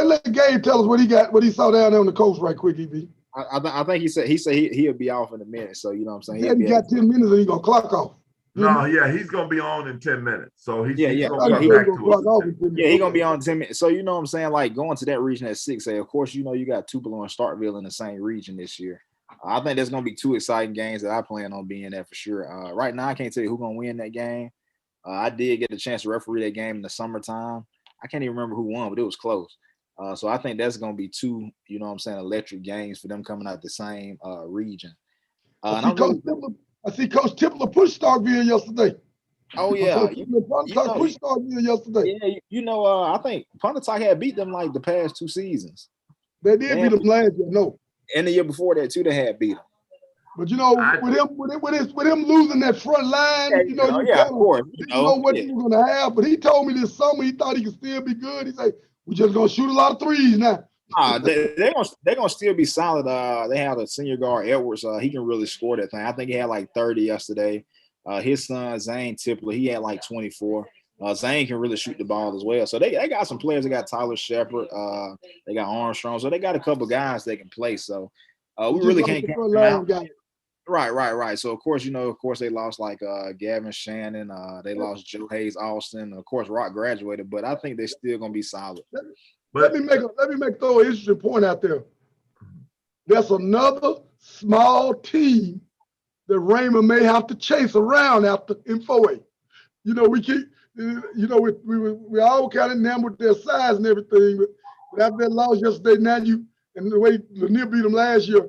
tell us what he saw down there on the coast right quick, EB. I think he said he'll be off in a minute. So you know what I'm saying. He got 10 minutes and he's gonna clock off. No, yeah, he's gonna be on in 10 minutes. So he's gonna be back to us. Yeah, he's gonna be on 10 minutes. So you know what I'm saying, like going to that region at 6A. Of course, you got Tupelo and Starkville in the same region this year. I think there's gonna be 2 exciting games that I plan on being at for sure. Right now, I can't tell you who's gonna win that game. I did get the chance to referee that game in the summertime. I can't even remember who won, but it was close. So I think that's going to be 2, electric games for them coming out the same region. I see Coach Tippler push Starkville yesterday. Oh, yeah. Push Starkville yesterday. Yeah, I think Pontotoc had beat them like the past 2 seasons. They did beat them last year, no. And the year before that, too, they had beat them. But with him losing that front line, of course, didn't know what he was gonna have. But he told me this summer he thought he could still be good. He said, "We're just gonna shoot a lot of threes now." They're gonna still be solid. They have a senior guard Edwards. He can really score that thing. I think he had like 30 yesterday. His son Zane Tippler, he had like 24. Zane can really shoot the ball as well. So they got some players. They got Tyler Shepard. They got Armstrong. So they got a couple guys that can play. So we really can't count them out. Right. So of course, they lost like Gavin Shannon. They lost Joe Hayes Austin. Of course, Rock graduated, but I think they're still gonna be solid. Let me throw an interesting point out there. There's another small team that Raymond may have to chase around after in 4A. We all kind of enamored their size and everything, but after that loss yesterday, and the way Lanier beat them last year.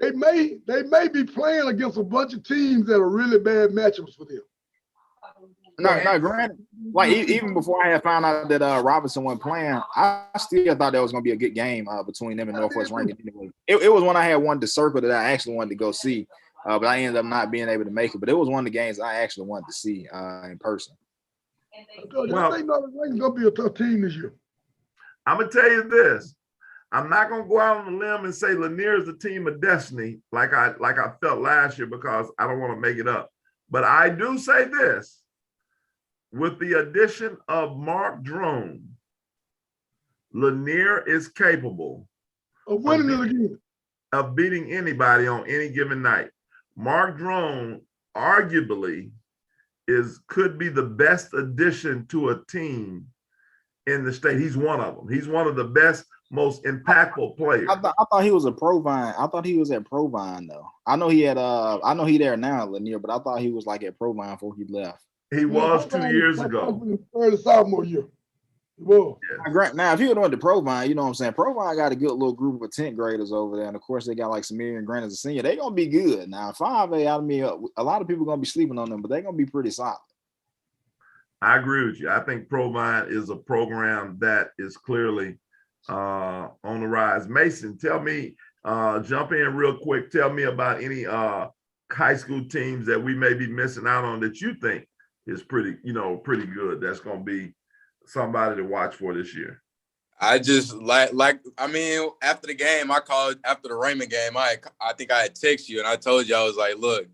They may be playing against a bunch of teams that are really bad matchups for them. No, granted, like even before I had found out that Robinson wasn't playing, I still thought that was going to be a good game between them and Northwest Rankin. It was one I had wanted to circle that I actually wanted to go see, but I ended up not being able to make it. But it was one of the games I actually wanted to see in person. I think Northwest Rankin's going to be a tough team this year. I'm going to tell you this. I'm not going to go out on a limb and say Lanier is the team of destiny like I felt last year because I don't want to make it up. But I do say this. With the addition of Mark Drone, Lanier is capable of winning it again, of beating anybody on any given night. Mark Drone arguably could be the best addition to a team in the state. He's one of them. He's one of the best, most impactful players. I thought he was a Provine. I thought he was at Provine though. I know he there now at Lanier, but I thought he was like at Provine before he left. He was 2 years ago. Early sophomore year. Well, now if he would have went to Provine, you know what I'm saying? Provine got a good little group of 10th graders over there, and of course they got like Samir and Grant as a senior. They're gonna be good. Now 5A, a lot of people are gonna be sleeping on them, but they're gonna be pretty solid. I agree with you. I think Provine is a program that is clearly on the rise. Mason, tell me, jump in real quick. Tell me about any high school teams that we may be missing out on that you think is pretty good. That's going to be somebody to watch for this year. I just after the game, I called after the Raymond game. I think I had texted you and I told you, I was like, look,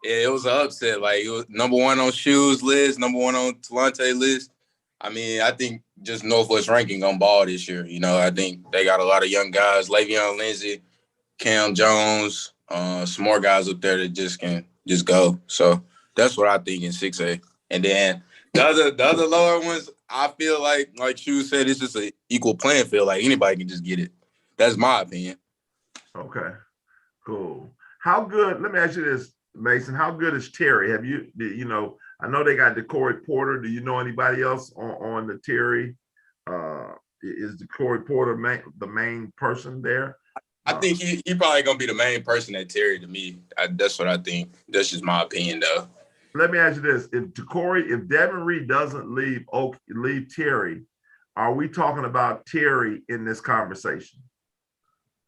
it was an upset. Like, it was number one on Shoes list, number one on Talante list. I mean, I think just Northwest ranking on ball this year. You know, I think they got a lot of young guys, Le'Veon Lindsay, Cam Jones, some more guys up there that just can just go. So that's what I think in 6A. And then the other lower ones, I feel like you said, it's just an equal playing field. Like, anybody can just get it. That's my opinion. Okay, cool. How good? Let me ask you this, Mason. How good is Terry? I know they got DeCorey Porter. Do you know anybody else on the Terry? Is DeCorey Porter the main person there? I think he probably gonna be the main person at Terry to me. That's what I think. That's just my opinion, though. Let me ask you this: if Devon Reed doesn't leave Terry, are we talking about Terry in this conversation?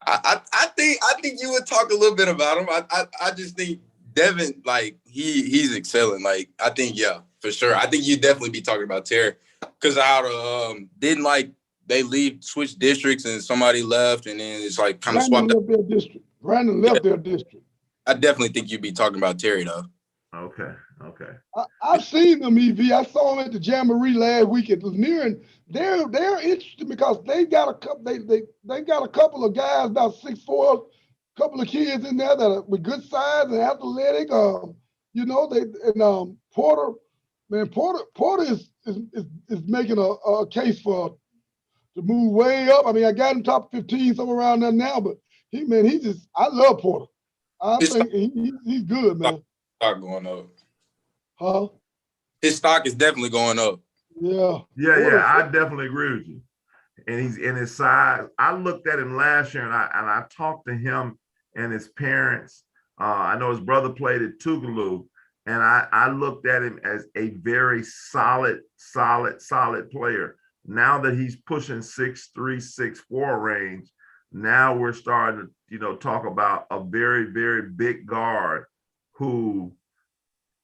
I think you would talk a little bit about him. I just think Devon, like, he's excelling. Like, I think, yeah, for sure. I think you'd definitely be talking about Terry because they switch districts and somebody left and then it's like kind of swapped out. Brandon left their district. I definitely think you'd be talking about Terry though. Okay. I've seen them, EV. I saw them at the Jamboree last week at Lanier, and they're interested because they got a couple. They got a couple of guys about 6'4", couple of kids in there that are with good size and athletic. Porter is making a case to move way up. I mean, I got him top 15 somewhere around there now, but I love Porter. I think he's good, man. Stock going up. Huh? His stock is definitely going up. Yeah. I definitely agree with you. And he's in his size. I looked at him last year and I talked to him and his parents. I know his brother played at Tougaloo, and I looked at him as a very solid player. Now that he's pushing 6'3", 6'4" range, now we're starting to, talk about a very, very big guard who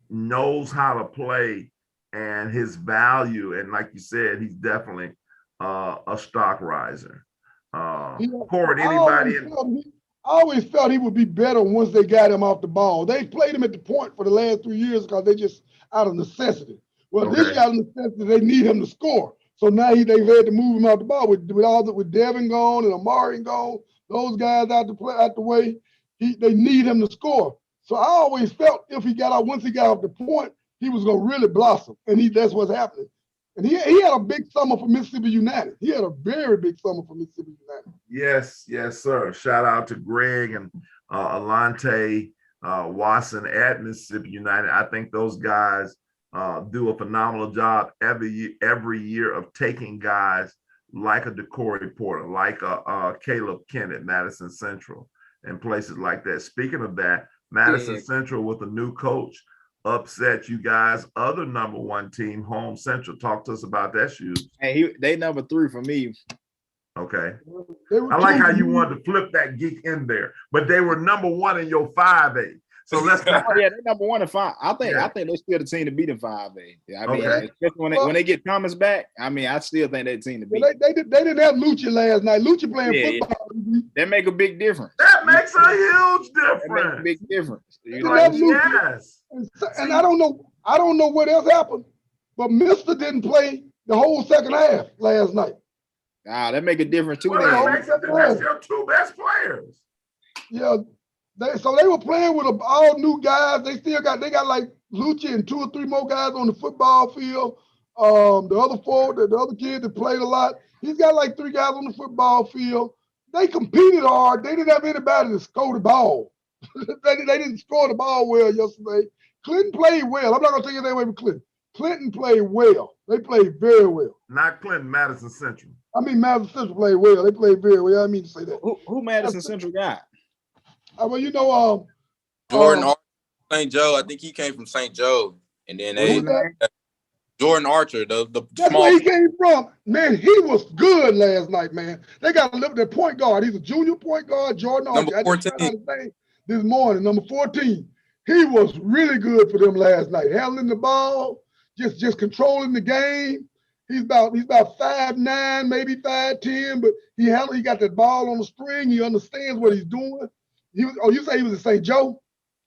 knows how to play and his value. And like you said, he's definitely a stock riser. Court, anybody? I always felt he would be better once they got him off the ball. They played him at the point for the last 3 years because they just out of necessity. Well, This year out of necessity, they need him to score. So now they've had to move him out the ball with Devin gone and Amari gone. Those guys out the way. They need him to score. So I always felt once he got off the point, he was gonna really blossom, and that's what's happening. And he had a big summer for Mississippi United. He had a very big summer for Mississippi United. Yes, sir. Shout out to Greg and Alante Watson at Mississippi United. I think those guys do a phenomenal job every year of taking guys like a DeCorey Porter, like a Caleb Kent at Madison Central, and places like that. Speaking of that, Madison Central with a new coach upset you guys' other number one team, Home Central. Talk to us about that, Shoes. Hey, they number 3 for me. Okay. I like how you wanted to flip that geek in there, but they were number 1 in your 5A. So let's they're number 1 in 5. I think they're still the team to beat in 5A. I mean, especially when they get Thomas back. I mean, I still think they're the team to beat. They didn't have Lucci last night. Lucci playing football. That make a big difference. That makes a huge difference. That makes a big difference. Yes. And I don't know what else happened, but Mister didn't play the whole second half last night. That make a difference too. Well, that's their 2 best players. Yeah. They were playing with all new guys. They got like Lucci and 2 or 3 more guys on the football field. The other kid that played a lot, he's got like 3 guys on the football field. They competed hard. They didn't have anybody to score the ball. they didn't score the ball well yesterday. Clinton played well. I'm not gonna take anything away from Clinton. Clinton played well. They played very well. Not Clinton, Madison Central. I mean, Madison Central played well. They played very well. I mean to say that. Who Madison Central got? Jordan St. Joe. I think he came from St. Joe, and then Jordan Archer, the That's small. where he came from. Man, he was good last night, man. They got to look at that point guard. He's a junior point guard, Jordan Archer. Number 14. I just found out his name this morning, number 14. He was really good for them last night. Handling the ball, just controlling the game. He's about 5'9", maybe 5'10", but he got that ball on the string. He understands what he's doing. You say he was at St. Joe?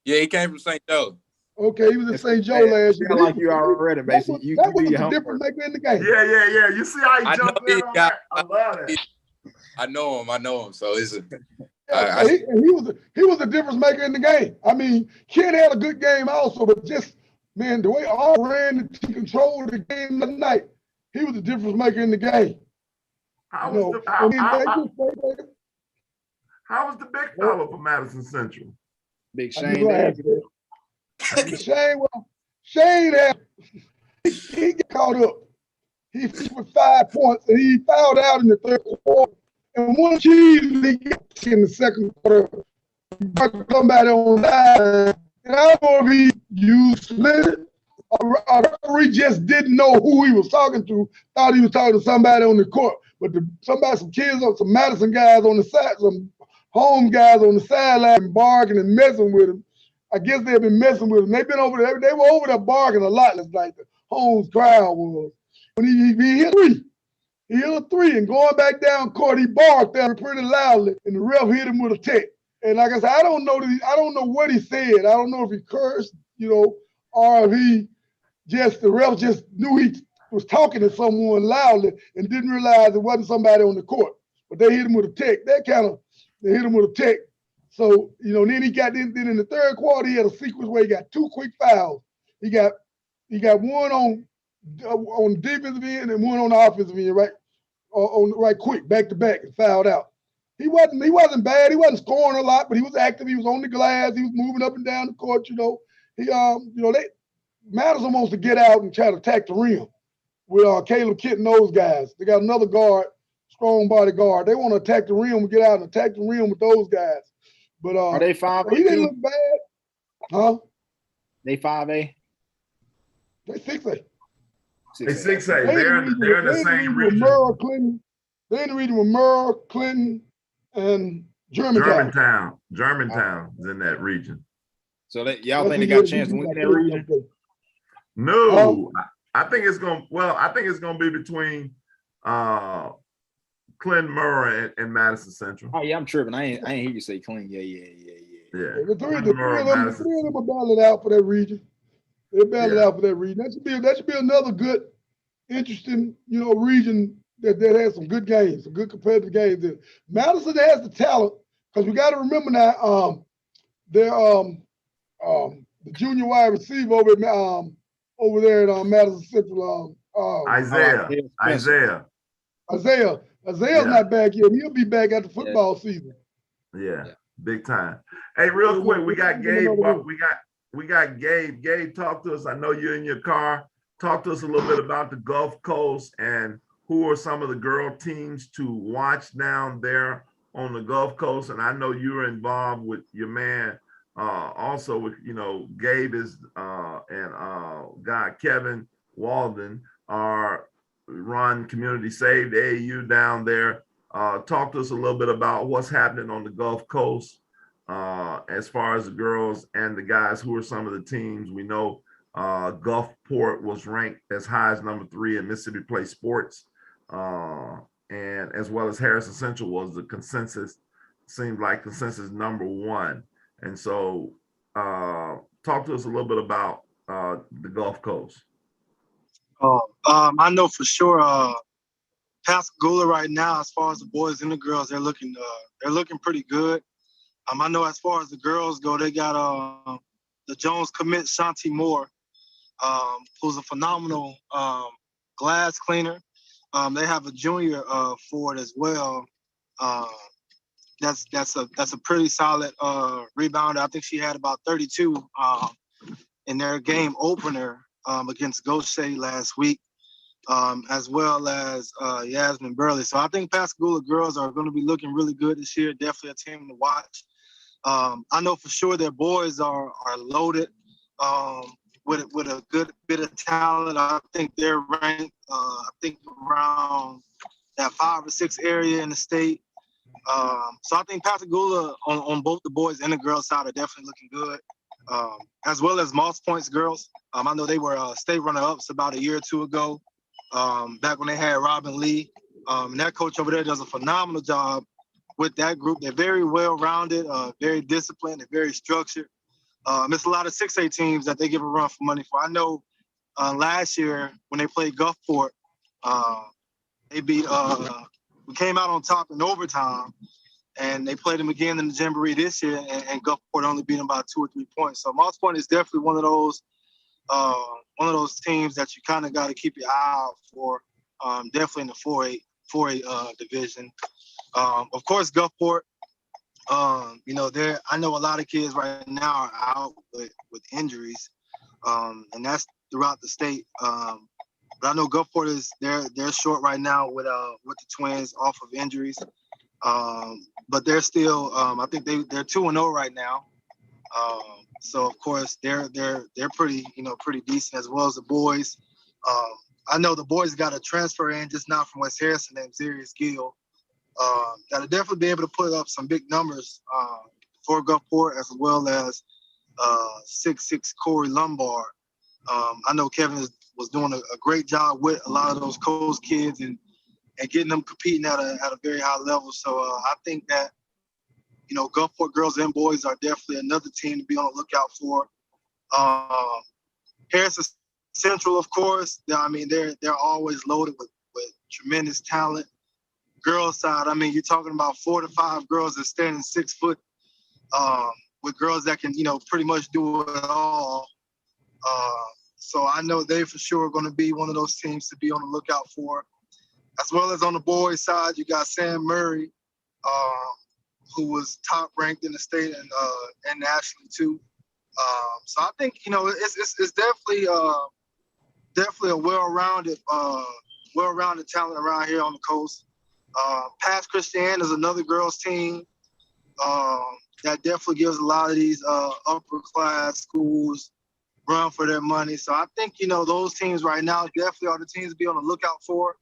Yeah, he came from St. Joe. Okay, he was at St. Joe last year. Like you already, basically. That was the difference maker in the game. Yeah. You see how he jumped in on that? I love that. I know him. So it's a. He was the difference maker in the game. I mean, Ken had a good game also, but just, man, the way all ran to control the game that night, he was the difference maker in the game. How was the big fella for Madison Central? Big Shane. Shane he got caught up. He finished with 5 points, and he fouled out in the third quarter. And one cheese he gets in the second quarter, he come back on line. And I don't know if he used split or he just didn't know who he was talking to, thought he was talking to somebody on the court. But some kids, some Madison guys on the side, some home guys on the sideline barking and messing with him. I guess they've been messing with him. They've been over there. They were over there barking a lot. It's like the home crowd was. When he hit three. He hit a three, and going back down court, he barked there pretty loudly, and the ref hit him with a tech. And like I said, I don't know what he said. I don't know if he cursed, or if the ref just knew he was talking to someone loudly and didn't realize it wasn't somebody on the court. But they hit him with a tech. They hit him with a tech. So, then he got then in the third quarter, he had a sequence where he got 2 quick fouls. He got one on defensive end and one on the offensive end, right? Right quick, back to back, and fouled out. He wasn't bad. He wasn't scoring a lot, but he was active. He was on the glass. He was moving up and down the court. Madison wants to get out and try to attack the rim with Caleb Kent and those guys. They got another guard, strong body guard. They want to attack the rim and get out and attack the rim with those guys. But are they 5A? He didn't look bad, huh? They 5A. They 6A. They 6A. They're in the same region. They're in the region with Merle, Clinton, and Germantown. Germantown is in that region. So y'all think they got a chance to win that region? No, I think it's gonna be between Clinton, Murrah, and Madison Central. Oh yeah, I'm tripping. I ain't hear you say Clinton. Yeah. The three of them are battling out for that region. They're battling out for that region. That should be another good, interesting, region that has some good games, some good competitive games. And Madison has the talent, because we got to remember now, the junior wide receiver over there at Madison Central. Isaiah's not back yet. He'll be back at the football season. Yeah, big time. Hey, real quick, we got Gabe. We got Gabe. Gabe, talk to us. I know you're in your car. Talk to us a little bit about the Gulf Coast and who are some of the girl teams to watch down there on the Gulf Coast. And I know you're involved with your man, also with, Gabe is and Kevin Walden run Community Saved AAU down there. Talk to us a little bit about what's happening on the Gulf Coast as far as the girls and the guys. Who are some of the teams? We know Gulfport was ranked as high as number 3 in Mississippi Play Sports, and as well as Harrison Central was the consensus number 1. And so talk to us a little bit about the Gulf Coast. I know for sure Pascagoula right now, as far as the boys and the girls, they're looking pretty good. I know as far as the girls go, they got the Jones commit Shanti Moore, who's a phenomenal glass cleaner. They have a junior for it as well. That's a pretty solid rebounder. I think she had about 32 in their game opener against Gaucher last week, as well as Yasmin Burley. So I think Pascagoula girls are going to be looking really good this year. Definitely a team to watch. I know for sure their boys are loaded with a good bit of talent. I think they're ranked, around that 5 or 6 area in the state. So I think Pascagoula on both the boys and the girls side are definitely looking good, as well as Moss Point's girls. I know they were state runner-ups about a year or two ago, back when they had Robin Lee. And that coach over there does a phenomenal job with that group. They're very well-rounded, very disciplined, and very structured. It's a lot of 6A teams that they give a run for money for. I know last year when they played Gulfport, they beat we came out on top in overtime, and they played them again in the Jamboree this year, and Gulfport only beat them by 2 or 3 points. So Moss Point is definitely one of those teams that you kind of got to keep your eye out for, definitely in the 4A division. Of course, Gulfport, I know a lot of kids right now are out with injuries, and that's throughout the state. But I know Gulfport they're short right now with the Twins off of injuries. But they're still, I think they're 2-0 right now. So of course they're pretty decent, as well as the boys. I know the boys got a transfer in just now from West Harrison named Zarius Gill. That'll definitely be able to put up some big numbers for Gulfport, as well as 6'6" Corey Lombard. I know Kevin was doing a great job with a lot of those Coast kids and getting them competing at a very high level. So I think that, Gulfport girls and boys are definitely another team to be on the lookout for. Harrison Central, of course, they're always loaded with tremendous talent. Girls side, you're talking about 4 to 5 girls that stand 6 foot, with girls that can, pretty much do it all. So I know they for sure are going to be one of those teams to be on the lookout for. As well as on the boys side, you got Sam Murray, who was top ranked in the state and nationally too. So I think it's definitely a well-rounded talent around here on the coast. Pass Christian is another girls team that definitely gives a lot of these upper class schools run for their money. So I think those teams right now definitely are the teams to be on the lookout for.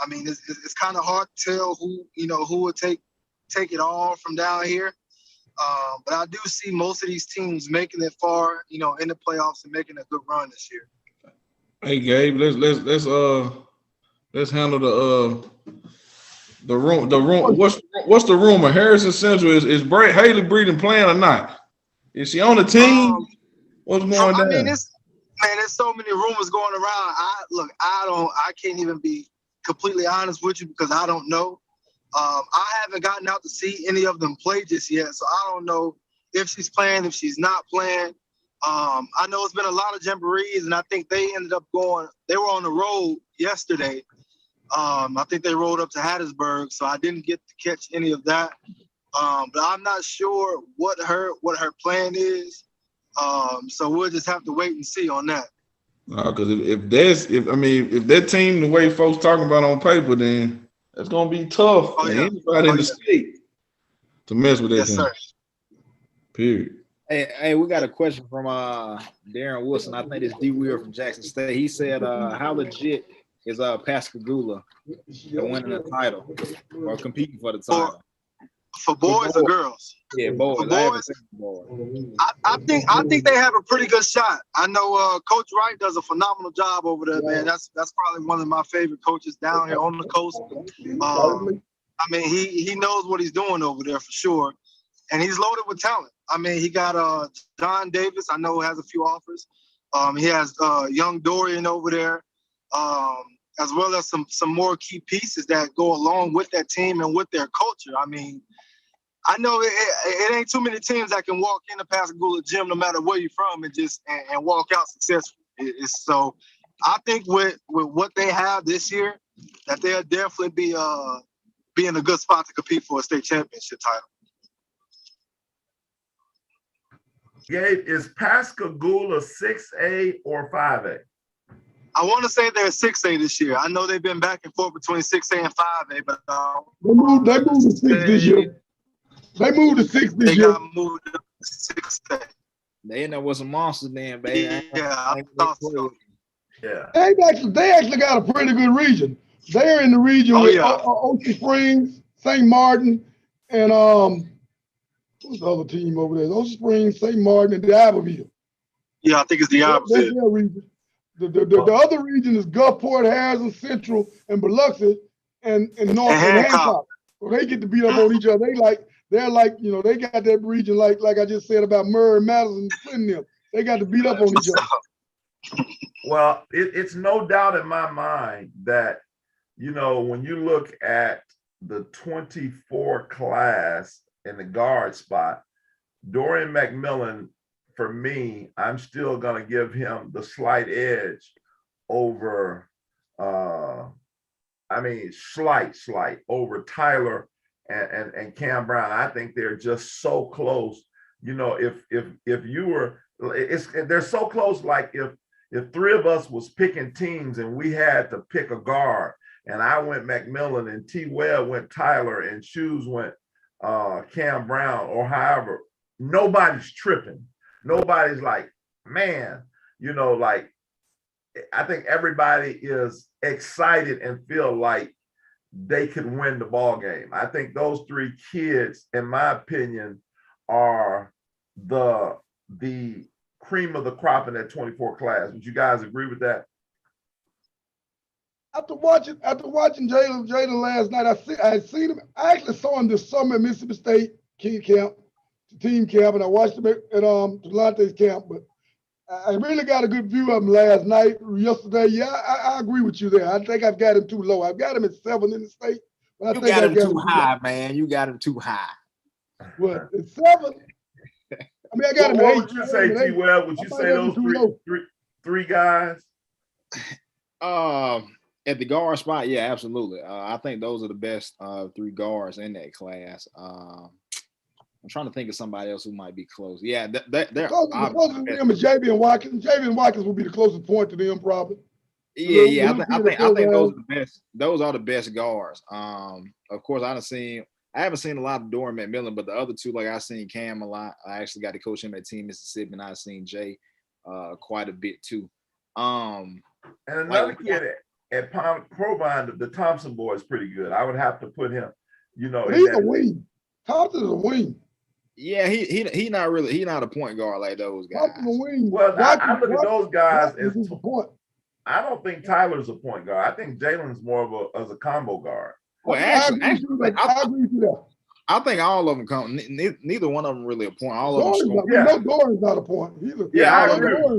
It's kind of hard to tell who would take it all from down here. But I do see most of these teams making it far, in the playoffs and making a good run this year. Hey Gabe, let's handle the room. What's the rumor? Harrison Central is Brett Haley Breeden playing or not? Is she on the team? What's going down? There's so many rumors going around. I can't even be completely honest with you because I don't know. I haven't gotten out to see any of them play just yet, so I don't know if she's playing, if she's not playing. I know it's been a lot of jamborees, and I think they ended up they were on the road yesterday. I think they rode up to Hattiesburg, so I didn't get to catch any of that. But I'm not sure what her plan is. So we'll just have to wait and see on that. Because if that team, the way folks talking about on paper, then it's gonna be tough for anybody in the state to mess with that team. Sir. Period. Hey, we got a question from Darren Wilson. I think it's D. Weir from Jackson State. He said, how legit is Pascagoula winning the title or competing for the title? For boys or girls? Yeah, boys. I think they have a pretty good shot. I know Coach Wright does a phenomenal job over there, man. That's probably one of my favorite coaches down here on the coast. He knows what he's doing over there for sure, and he's loaded with talent. He got John Davis. I know has a few offers. He has young Dorian over there, as well as some more key pieces that go along with that team and with their culture. I know it ain't too many teams that can walk into Pascagoula gym, no matter where you're from, and walk out successful. So I think with what they have this year, that they'll definitely be in a good spot to compete for a state championship title. Gabe, is Pascagoula 6A or 5A? I want to say they're 6A this year. I know they've been back and forth between 6A and 5A, but they moved to 6 this year. They moved to 6 this year. They got moved to 6A. They end up with some monsters then, baby. I thought so. Yeah. They actually got a pretty good region. They're in the region with Ocean Springs, St. Martin, and what's the other team over there? Ocean Springs, St. Martin, and D'Iberville. Yeah, I think it's the opposite. That's their region. The other region is Gulfport, Harrison, Central, and Biloxi, and North and Hancock. So they get to beat up on each other. They're like, they got that region like I just said about Murray, Madison, Clinton. They got to beat up on each other. Well, it's no doubt in my mind that, when you look at the 24 class in the guard spot, Dorian McMillan, for me, I'm still going to give him the slight edge over, slight over Tyler and Cam Brown. I think they're just so close. If you were, they're so close. Like if three of us was picking teams and we had to pick a guard, and I went McMillan and T. Webb went Tyler and Shoes went Cam Brown, or however, nobody's tripping. Nobody's like, man, I think everybody is excited and feel like they could win the ball game. I think those three kids, in my opinion, are the cream of the crop in that 24 class. Would you guys agree with that? After watching Jalen last night, I had seen him. I actually saw him this summer at Mississippi State team camp, and I watched him at Talante's camp. But I really got a good view of him last night, yesterday. Yeah, I agree with you there. I think I've got him too low. I've got him at 7 in the state. But you got him too high, man. You got him too high. What? At 7? I mean, I got him at 8. What would you say, T. Webb? Would you say those three guys? At the guard spot, yeah, absolutely. I think those are the best 3 guards in that class. I'm trying to think of somebody else who might be close. Yeah, they're closest to them is Javian Watkins. Javian Watkins will be the closest point to them, probably. Yeah. I think those are the best. Those are the best guards. Of course, I haven't seen a lot of Dorian McMillan, but the other two, like I've seen Cam a lot. I actually got to coach him at Team Mississippi, and I've seen Jay quite a bit too. And another kid at Provine, the Thompson boy is pretty good. I would have to put him. He's a wing. Thompson is a wing. Yeah, he not a point guard like those guys. Well, I look at those guys as a point. I don't think Tyler's a point guard. I think Jalen's more of a combo guard. Well, actually, I agree with you. I think all of them come. Neither one of them really a point. All of them score. No, Dorian's not a point either.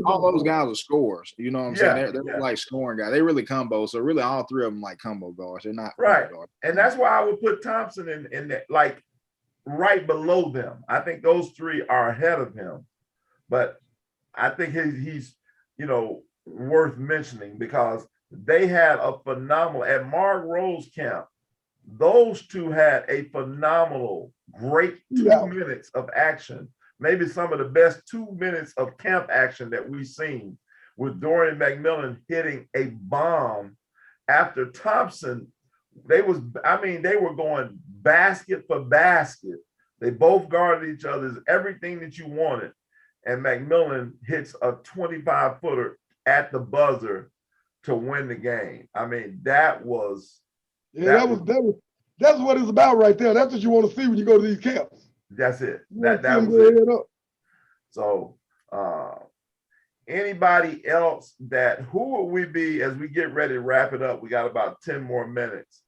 All those guys are scorers. You know what I'm saying? They're like scoring guys. They really combo. So really, all 3 of them like combo guards. They're not right. Guards. And that's why I would put Thompson in that, like, right below them. I think those 3 are ahead of him, but I think he's worth mentioning because they had a phenomenal at Mark Rose camp. Those 2 had a phenomenal, great 2 minutes of action. Maybe some of the best 2 minutes of camp action that we've seen, with Dorian McMillan hitting a bomb after Thompson. They were going basket for basket. They both guarded each other's everything that you wanted. And McMillan hits a 25-footer at the buzzer to win the game. I mean, that's what it's about right there. That's what you want to see when you go to these camps. That's it. That was it. So anybody else who would we be as we get ready to wrap it up? We got about 10 more minutes.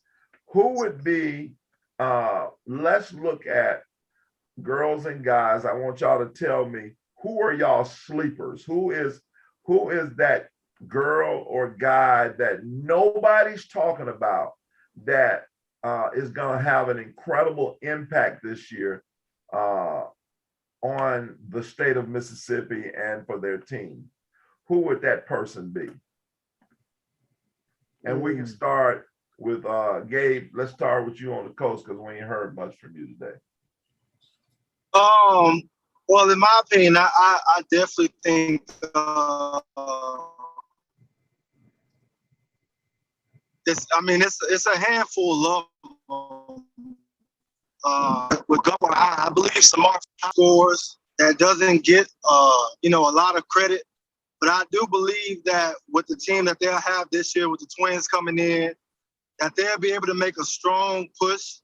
Who would be, let's look at girls and guys. I want y'all to tell me, who are y'all sleepers? Who is that girl or guy that nobody's talking about that is going to have an incredible impact this year on the state of Mississippi and for their team? Who would that person be? And we can start with Gabe. Let's start with you on the coast because we ain't heard much from you today. Well, in my opinion, I definitely think it's a handful of with Gulfport High. I believe Samar scores that doesn't get a lot of credit. But I do believe that with the team that they'll have this year, with the Twins coming in, that they'll be able to make a strong push.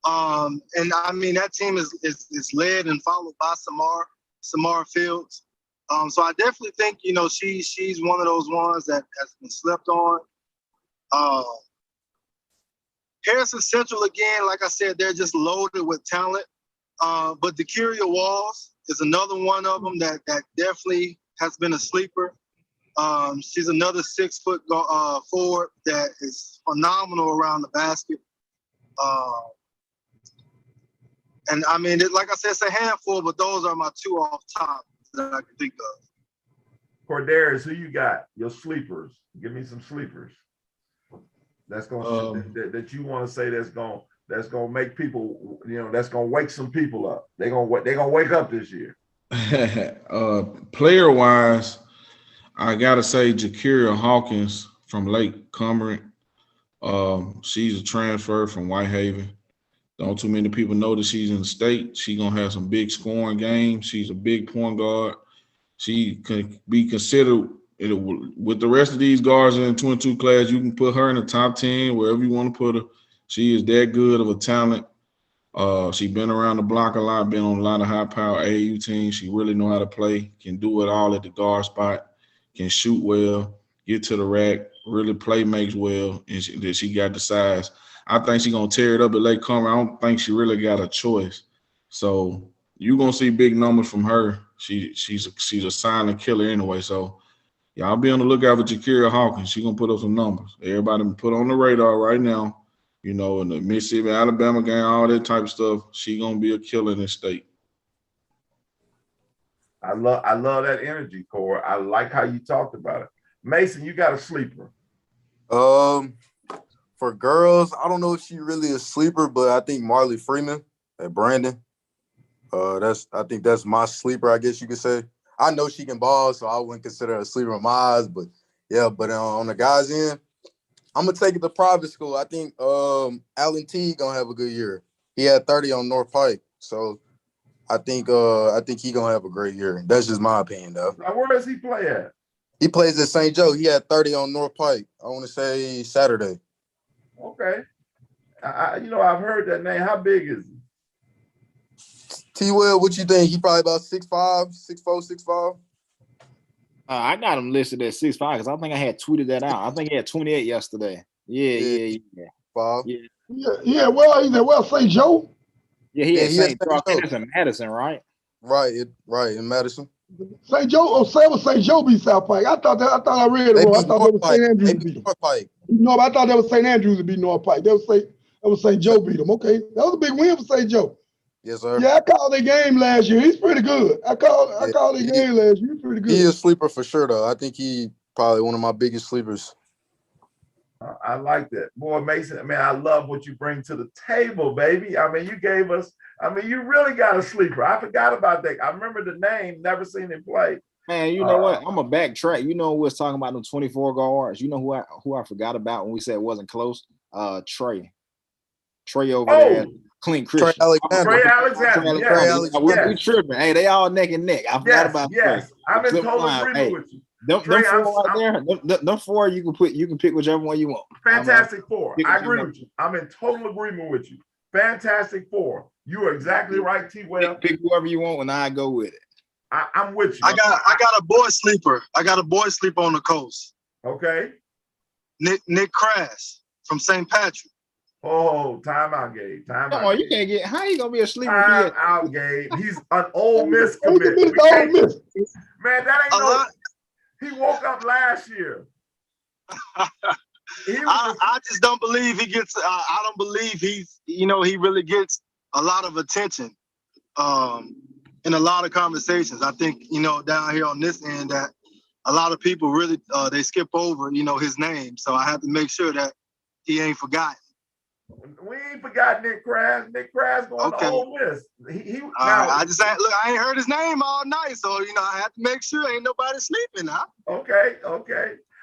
And I mean, that team is led and followed by Samara Fields. So I definitely think, she's one of those ones that has been slept on. Harrison Central, again, like I said, they're just loaded with talent. But Dakiria Walls is another one of them that definitely has been a sleeper. She's another 6 foot forward that is phenomenal around the basket. And I mean, like I said, it's a handful, but those are my two off top that I can think of. Cordarius, who you got? Your sleepers. Give me some sleepers. That's gonna that you want to say that's gonna make people, that's gonna wake some people up. They're gonna wake up this year. Player wise, I gotta say Jakiria Hawkins from Lake Cormorant. She's a transfer from Whitehaven. Don't too many people know that she's in the state. She's gonna have some big scoring games. She's a big point guard. She could be considered with the rest of these guards in the 22 class. You can put her in the top 10, wherever you want to put her. She is that good of a talent. She's been around the block a lot, been on a lot of high-power AAU teams. She really know how to play, can do it all at the guard spot, can shoot well, get to the rack, really play makes well, and she got the size. I think she's going to tear it up at Lake Cormorant. I don't think she really got a choice. So you're going to see big numbers from her. She's a silent killer anyway. So y'all be on the lookout for Jakiria Hawkins. She's going to put up some numbers. Everybody put on the radar right now. In the Mississippi, Alabama game, all that type of stuff, she gonna be a killer in this state. I love that energy, Core. I like how you talked about it. Mason, you got a sleeper. For girls, I don't know if she really a sleeper, but I think Marley Freeman at Brandon. I think that's my sleeper, I guess you could say. I know she can ball, so I wouldn't consider her a sleeper in my eyes, but yeah, but on the guys' end, I'm gonna take it to private school. I think Allen T gonna have a good year. He had 30 on North Pike, so I think he gonna have a great year. That's just my opinion, though. Now, where does he play at? He plays at St. Joe. He had 30 on North Pike. I want to say Saturday. Okay, I've heard that name. How big is he? T-Will, what you think? He probably about 6'5", 6'4", 6'5". I got him listed at 6'5" because I think I had tweeted that out. I think he had 28 yesterday. Yeah. Five. Yeah. Well, he's at St. Joe. Yeah, he had St. Joe. That's in Madison, right? Right, in Madison. St. Joe or St. Joe beat South Pike. I thought I read it wrong. I thought that was St. Andrews beat North Pike. No, but I thought that was St. Andrews that beat North Pike. That was St. Joe beat him. Okay, that was a big win for St. Joe. Yes, sir. Yeah, I called their game last year. He's pretty good. I called their game last year. He's pretty good. He is a sleeper for sure, though. I think he probably one of my biggest sleepers. I like that. Boy, Mason, man, I love what you bring to the table, baby. I mean, you really got a sleeper. I forgot about that. I remember the name, never seen him play. Man, you know what? I'm a backtrack. We was talking about them 24 guards. You know who I forgot about when we said it wasn't close? Trey over there. Clint Christian. Trey Alexander. We tripping. Hey, they all neck and neck. I forgot about Trey. I'm in total agreement with you. Them four right there, them four you can pick whichever one you want. Fantastic Four. I agree with you. I'm in total agreement with you. Fantastic Four. You are exactly right, T-Well. Pick whoever you want and I go with it. I'm with you. I got a boy sleeper. I got a boy sleeper on the coast. Okay. Nick Crass from St. Patrick. Oh, timeout, Gabe. Come on, you can't get. How you gonna be a sleeper? Timeout, Gabe. He's an Ole Miss commit. Man, that ain't no. He woke up last year. I just don't believe he gets. I don't believe he's. He really gets a lot of attention. In a lot of conversations, I think down here on this end that a lot of people really they skip over his name. So I have to make sure that he ain't forgotten. We ain't forgot Nick Crass. Nick Crass going to Ole Miss. I ain't heard his name all night, so I have to make sure ain't nobody sleeping, huh? Okay.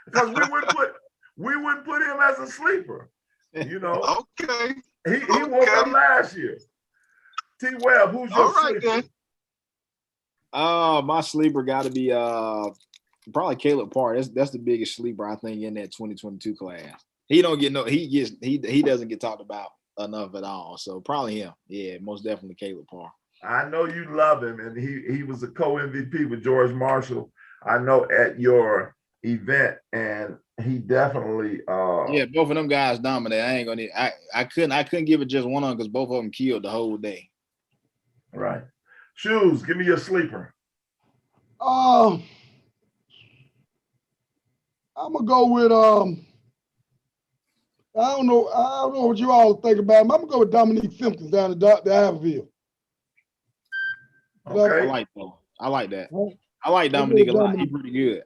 Because we wouldn't put him as a sleeper. Okay. He woke up last year. T. Webb, who's your sleeper? Then. My sleeper got to be probably Caleb Parr. That's the biggest sleeper I think in that 2022 class. He doesn't get talked about enough at all. So probably him. Yeah, most definitely Caleb Parr. I know you love him, and he was a co-MVP with George Marshall. I know at your event, and he definitely yeah, both of them guys dominate. I couldn't give it just one on because both of them killed the whole day. Right. Shoes, give me your sleeper. I'm gonna go with I don't know what you all think about him. I'm gonna go with Dominique Simpkins down at the Iberville. Okay. I like that. I like Dominique a lot. He's pretty good.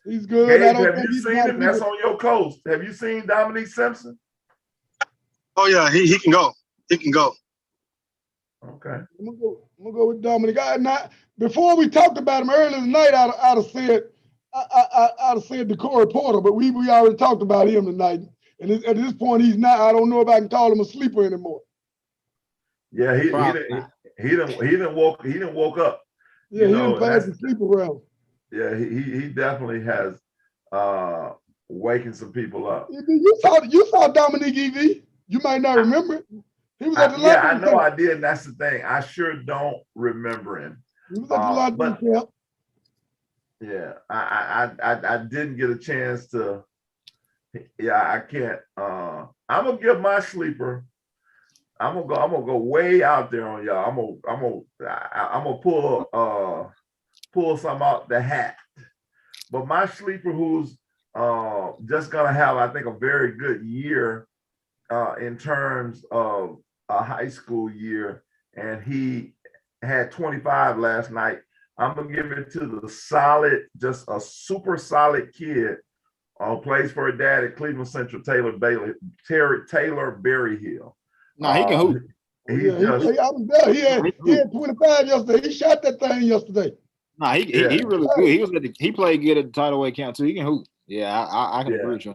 He's good. Gabe, have you seen him? That's on your coast. Have you seen Dominique Simpson? Oh yeah, he can go. He can go. Okay. I'm gonna go with Dominic. Before we talked about him earlier tonight, I'd have said Decorey Porter, but we already talked about him tonight. And at this point, he's not. I don't know if I can call him a sleeper anymore. Yeah, he didn't woke up. Yeah, he didn't pass the sleeper round. Yeah, he definitely has waking some people up. You saw Dominique EV. You might not remember it. He was at the yeah, I know I did. And that's the thing. I sure don't remember him. He was at the Lottery camp. Yeah, I didn't get a chance to. Yeah, I can't. I'm gonna give my sleeper. I'm gonna go way out there on y'all. I'm gonna pull some out the hat. But my sleeper, who's just gonna have, I think, a very good year in terms of a high school year, and he had 25 last night. I'm gonna give it to the solid, just a super solid kid. Plays for a dad at Cleveland Central, Taylor Berryhill. No, he can hoop. I was there. He had 25 yesterday. He shot that thing yesterday. No, he really good. He played good at the title count too. He can hoop. Yeah, I can agree with you.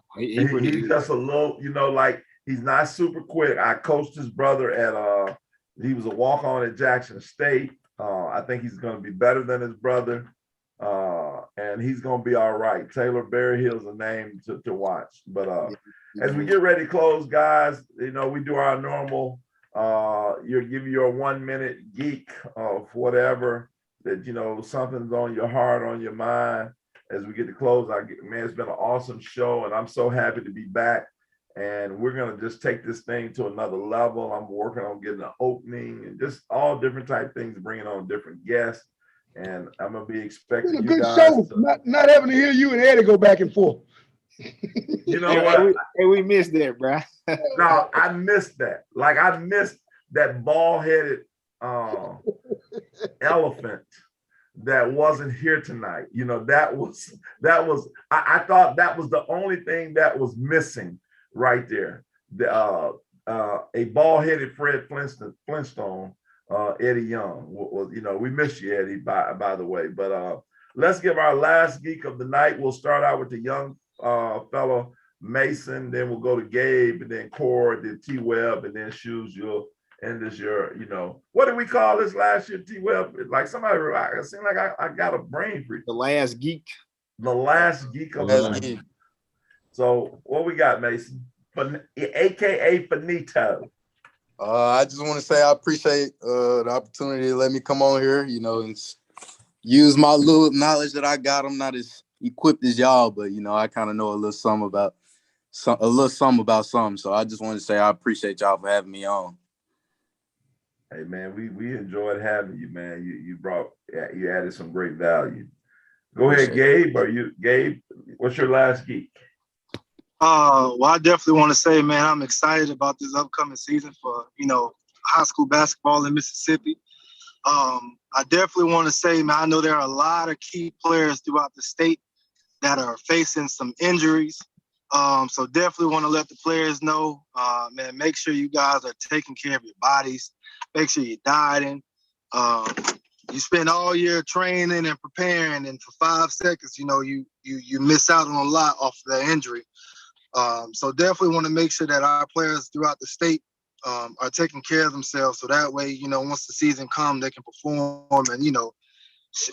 He's just a little, like he's not super quick. I coached his brother at he was a walk-on at Jackson State. I think he's going to be better than his brother. And he's going to be all right. Taylor Berryhill's a name to watch. But as we get ready to close, guys, we do our normal, you'll give your 1 minute geek of whatever that, something's on your heart, on your mind. As we get to close, man, it's been an awesome show, and I'm so happy to be back. And we're going to just take this thing to another level. I'm working on getting an opening and just all different type things, bringing on different guests. And I'm gonna be expecting you guys. Show. Not having to hear you and Eddie go back and forth. You know what? We missed that, bro. No, I missed that. Like I missed that bald-headed elephant that wasn't here tonight. That was. I thought that was the only thing that was missing right there. A bald-headed Fred Flintstone. Eddie Young was, we miss you, Eddie, by the way. But let's give our last geek of the night. We'll start out with the young fellow Mason, then we'll go to Gabe, and then Core, then T Webb, and then Shoes. You'll end this year. What did we call this last year, T Webb? Like somebody, it seemed like I got a brain freak. The last geek. The last geek of the night. So what we got, Mason? AKA Benito. I just want to say I appreciate the opportunity to let me come on here, and use my little knowledge that I got. I'm not as equipped as y'all, but I kind of know a little something about something. So I just want to say I appreciate y'all for having me on. Hey man, we enjoyed having you, man. You added some great value. Go ahead, Gabe. Gabe? What's your last geek? Well, I definitely want to say, man, I'm excited about this upcoming season for, high school basketball in Mississippi. I definitely want to say, man, I know there are a lot of key players throughout the state that are facing some injuries. So definitely want to let the players know, man, make sure you guys are taking care of your bodies. Make sure you're dieting. You spend all year training and preparing, and for 5 seconds, you miss out on a lot off of that injury. So definitely want to make sure that our players throughout the state are taking care of themselves. So that way, once the season comes, they can perform and,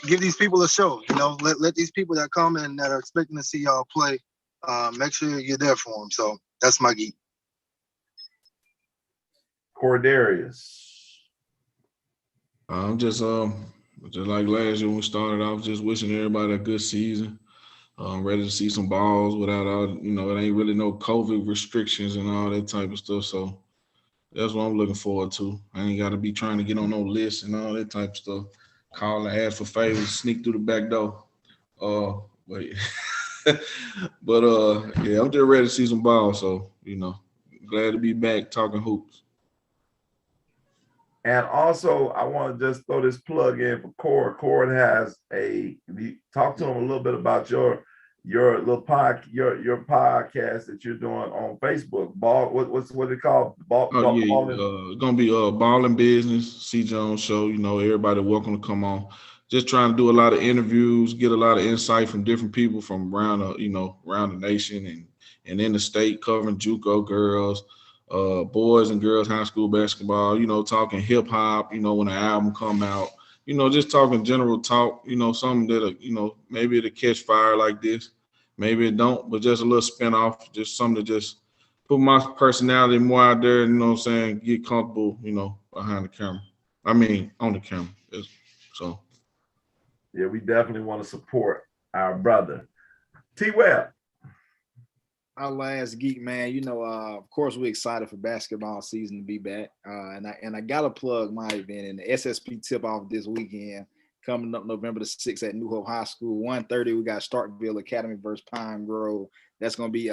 give these people a show. You know, let these people that come and that are expecting to see y'all play, make sure you're there for them. So that's my geek. Cordarius. I'm just like last year when we started off, just wishing everybody a good season. Ready to see some balls without all, it ain't really no COVID restrictions and all that type of stuff. So that's what I'm looking forward to. I ain't got to be trying to get on no list and all that type of stuff. Call and ask for favors, sneak through the back door. Wait. But yeah, I'm just ready to see some balls. So, glad to be back talking hoops. And also, I want to just throw this plug in for Cord. Cord has talk to him a little bit about your little your podcast that you're doing on Facebook. What's it called? It's gonna be Ball and Business, C. Jones Show. Everybody welcome to come on. Just trying to do a lot of interviews, get a lot of insight from different people from around the nation and in the state, covering JUCO girls, boys and girls high school basketball, talking hip hop, when the album come out, just talking general talk, something that, maybe it'll catch fire like this. Maybe it don't, but just a little spinoff, just something to just put my personality more out there, get comfortable, behind the camera. I mean, on the camera. So. Yeah, we definitely want to support our brother. T. Webb. Our last geek, man. Of course, we're excited for basketball season to be back. And I gotta plug my event in the SSP tip-off this weekend, coming up November the 6th at New Hope High School. 1:30, we got Starkville Academy versus Pine Grove. That's gonna be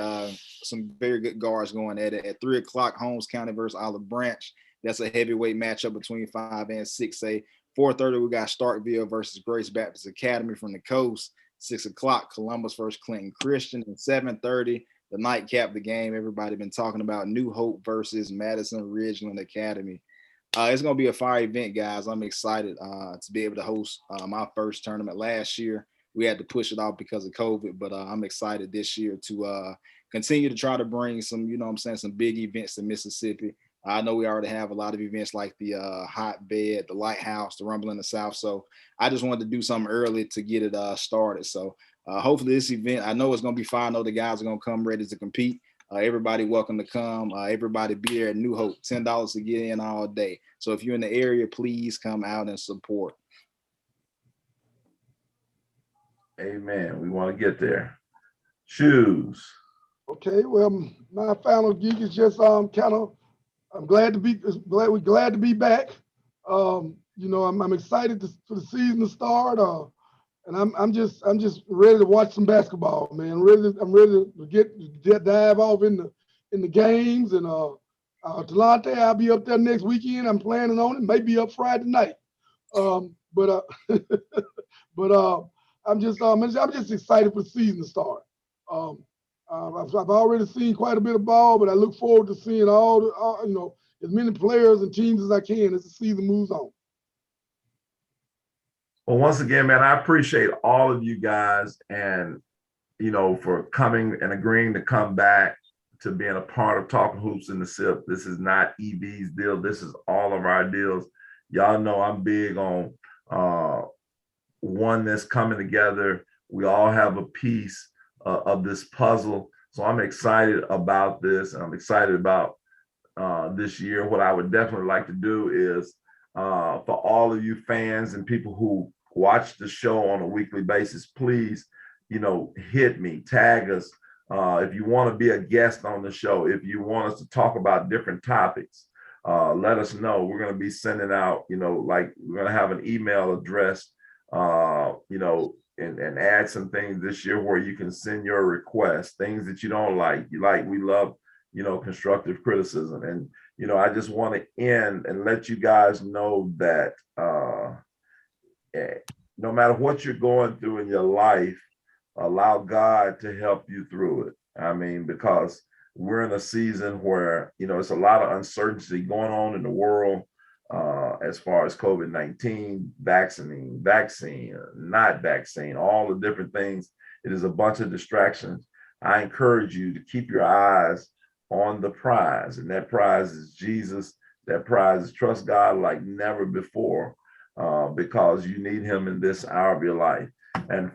some very good guards going at it. At 3:00, Holmes County versus Olive Branch. That's a heavyweight matchup between 5 and 6A. 4:30, we got Starkville versus Grace Baptist Academy from the coast. 6:00, Columbus versus Clinton Christian. And 7:30, the nightcap, the game everybody been talking about, New Hope versus Madison Ridgeland Academy. It's going to be a fire event, guys. I'm excited to be able to host my first tournament. Last year, we had to push it off because of COVID, but I'm excited this year to continue to try to bring some, some big events to Mississippi. I know we already have a lot of events like the Hotbed, the Lighthouse, the Rumble in the South. So I just wanted to do something early to get it started. So hopefully this event, I know it's going to be fine. I know the guys are going to come ready to compete. Everybody welcome to come. Everybody be there at New Hope, $10 to get in all day. So if you're in the area, please come out and support. Amen. We want to get there. Shoes. Okay, well, my final geek is just I'm glad to be back. I'm excited for the season to start. And I'm just ready to watch some basketball, man. I'm ready to dive off in the games. And Talante, I'll be up there next weekend. I'm planning on it. Maybe up Friday night. But I'm just excited for the season to start. I've already seen quite a bit of ball, but I look forward to seeing as many players and teams as I can as the season moves on. Well, once again, man, I appreciate all of you guys and, for coming and agreeing to come back to being a part of Talkin Hoops in the SIP. This is not EB's deal. This is all of our deals. Y'all know I'm big on oneness, coming together. We all have a piece of this puzzle. So I'm excited about this, and I'm excited about this year. What I would definitely like to do is for all of you fans and people who watch the show on a weekly basis, please, hit me, tag us. If you want to be a guest on the show, if you want us to talk about different topics, let us know. We're going to be sending out, we're going to have an email address, and add some things this year where you can send your requests, things that you don't like. We love, constructive criticism. And, I just want to end and let you guys know that no matter what you're going through in your life, allow God to help you through it. I mean, because we're in a season where, it's a lot of uncertainty going on in the world as far as COVID-19, vaccine, not vaccine, all the different things. It is a bunch of distractions. I encourage you to keep your eyes on the prize, and that prize is Jesus. That prize is trust God like never before. because you need him in this hour of your life. And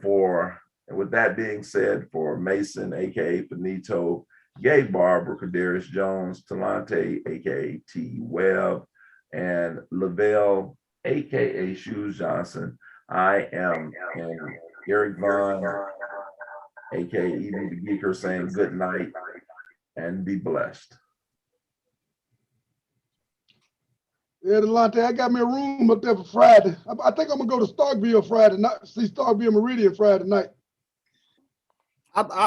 with that being said, for Mason, aka Benito, Gabe Barber, Kadarius Jones, Talante, aka T Webb, and Lavelle, aka Shoes Johnson, I am Eric Vaughn, aka Evie the Geeker, saying good night and be blessed. Yeah, Delonte, I got me a room up there for Friday. I think I'm gonna go to Starkville Friday night, see Starkville Meridian Friday night.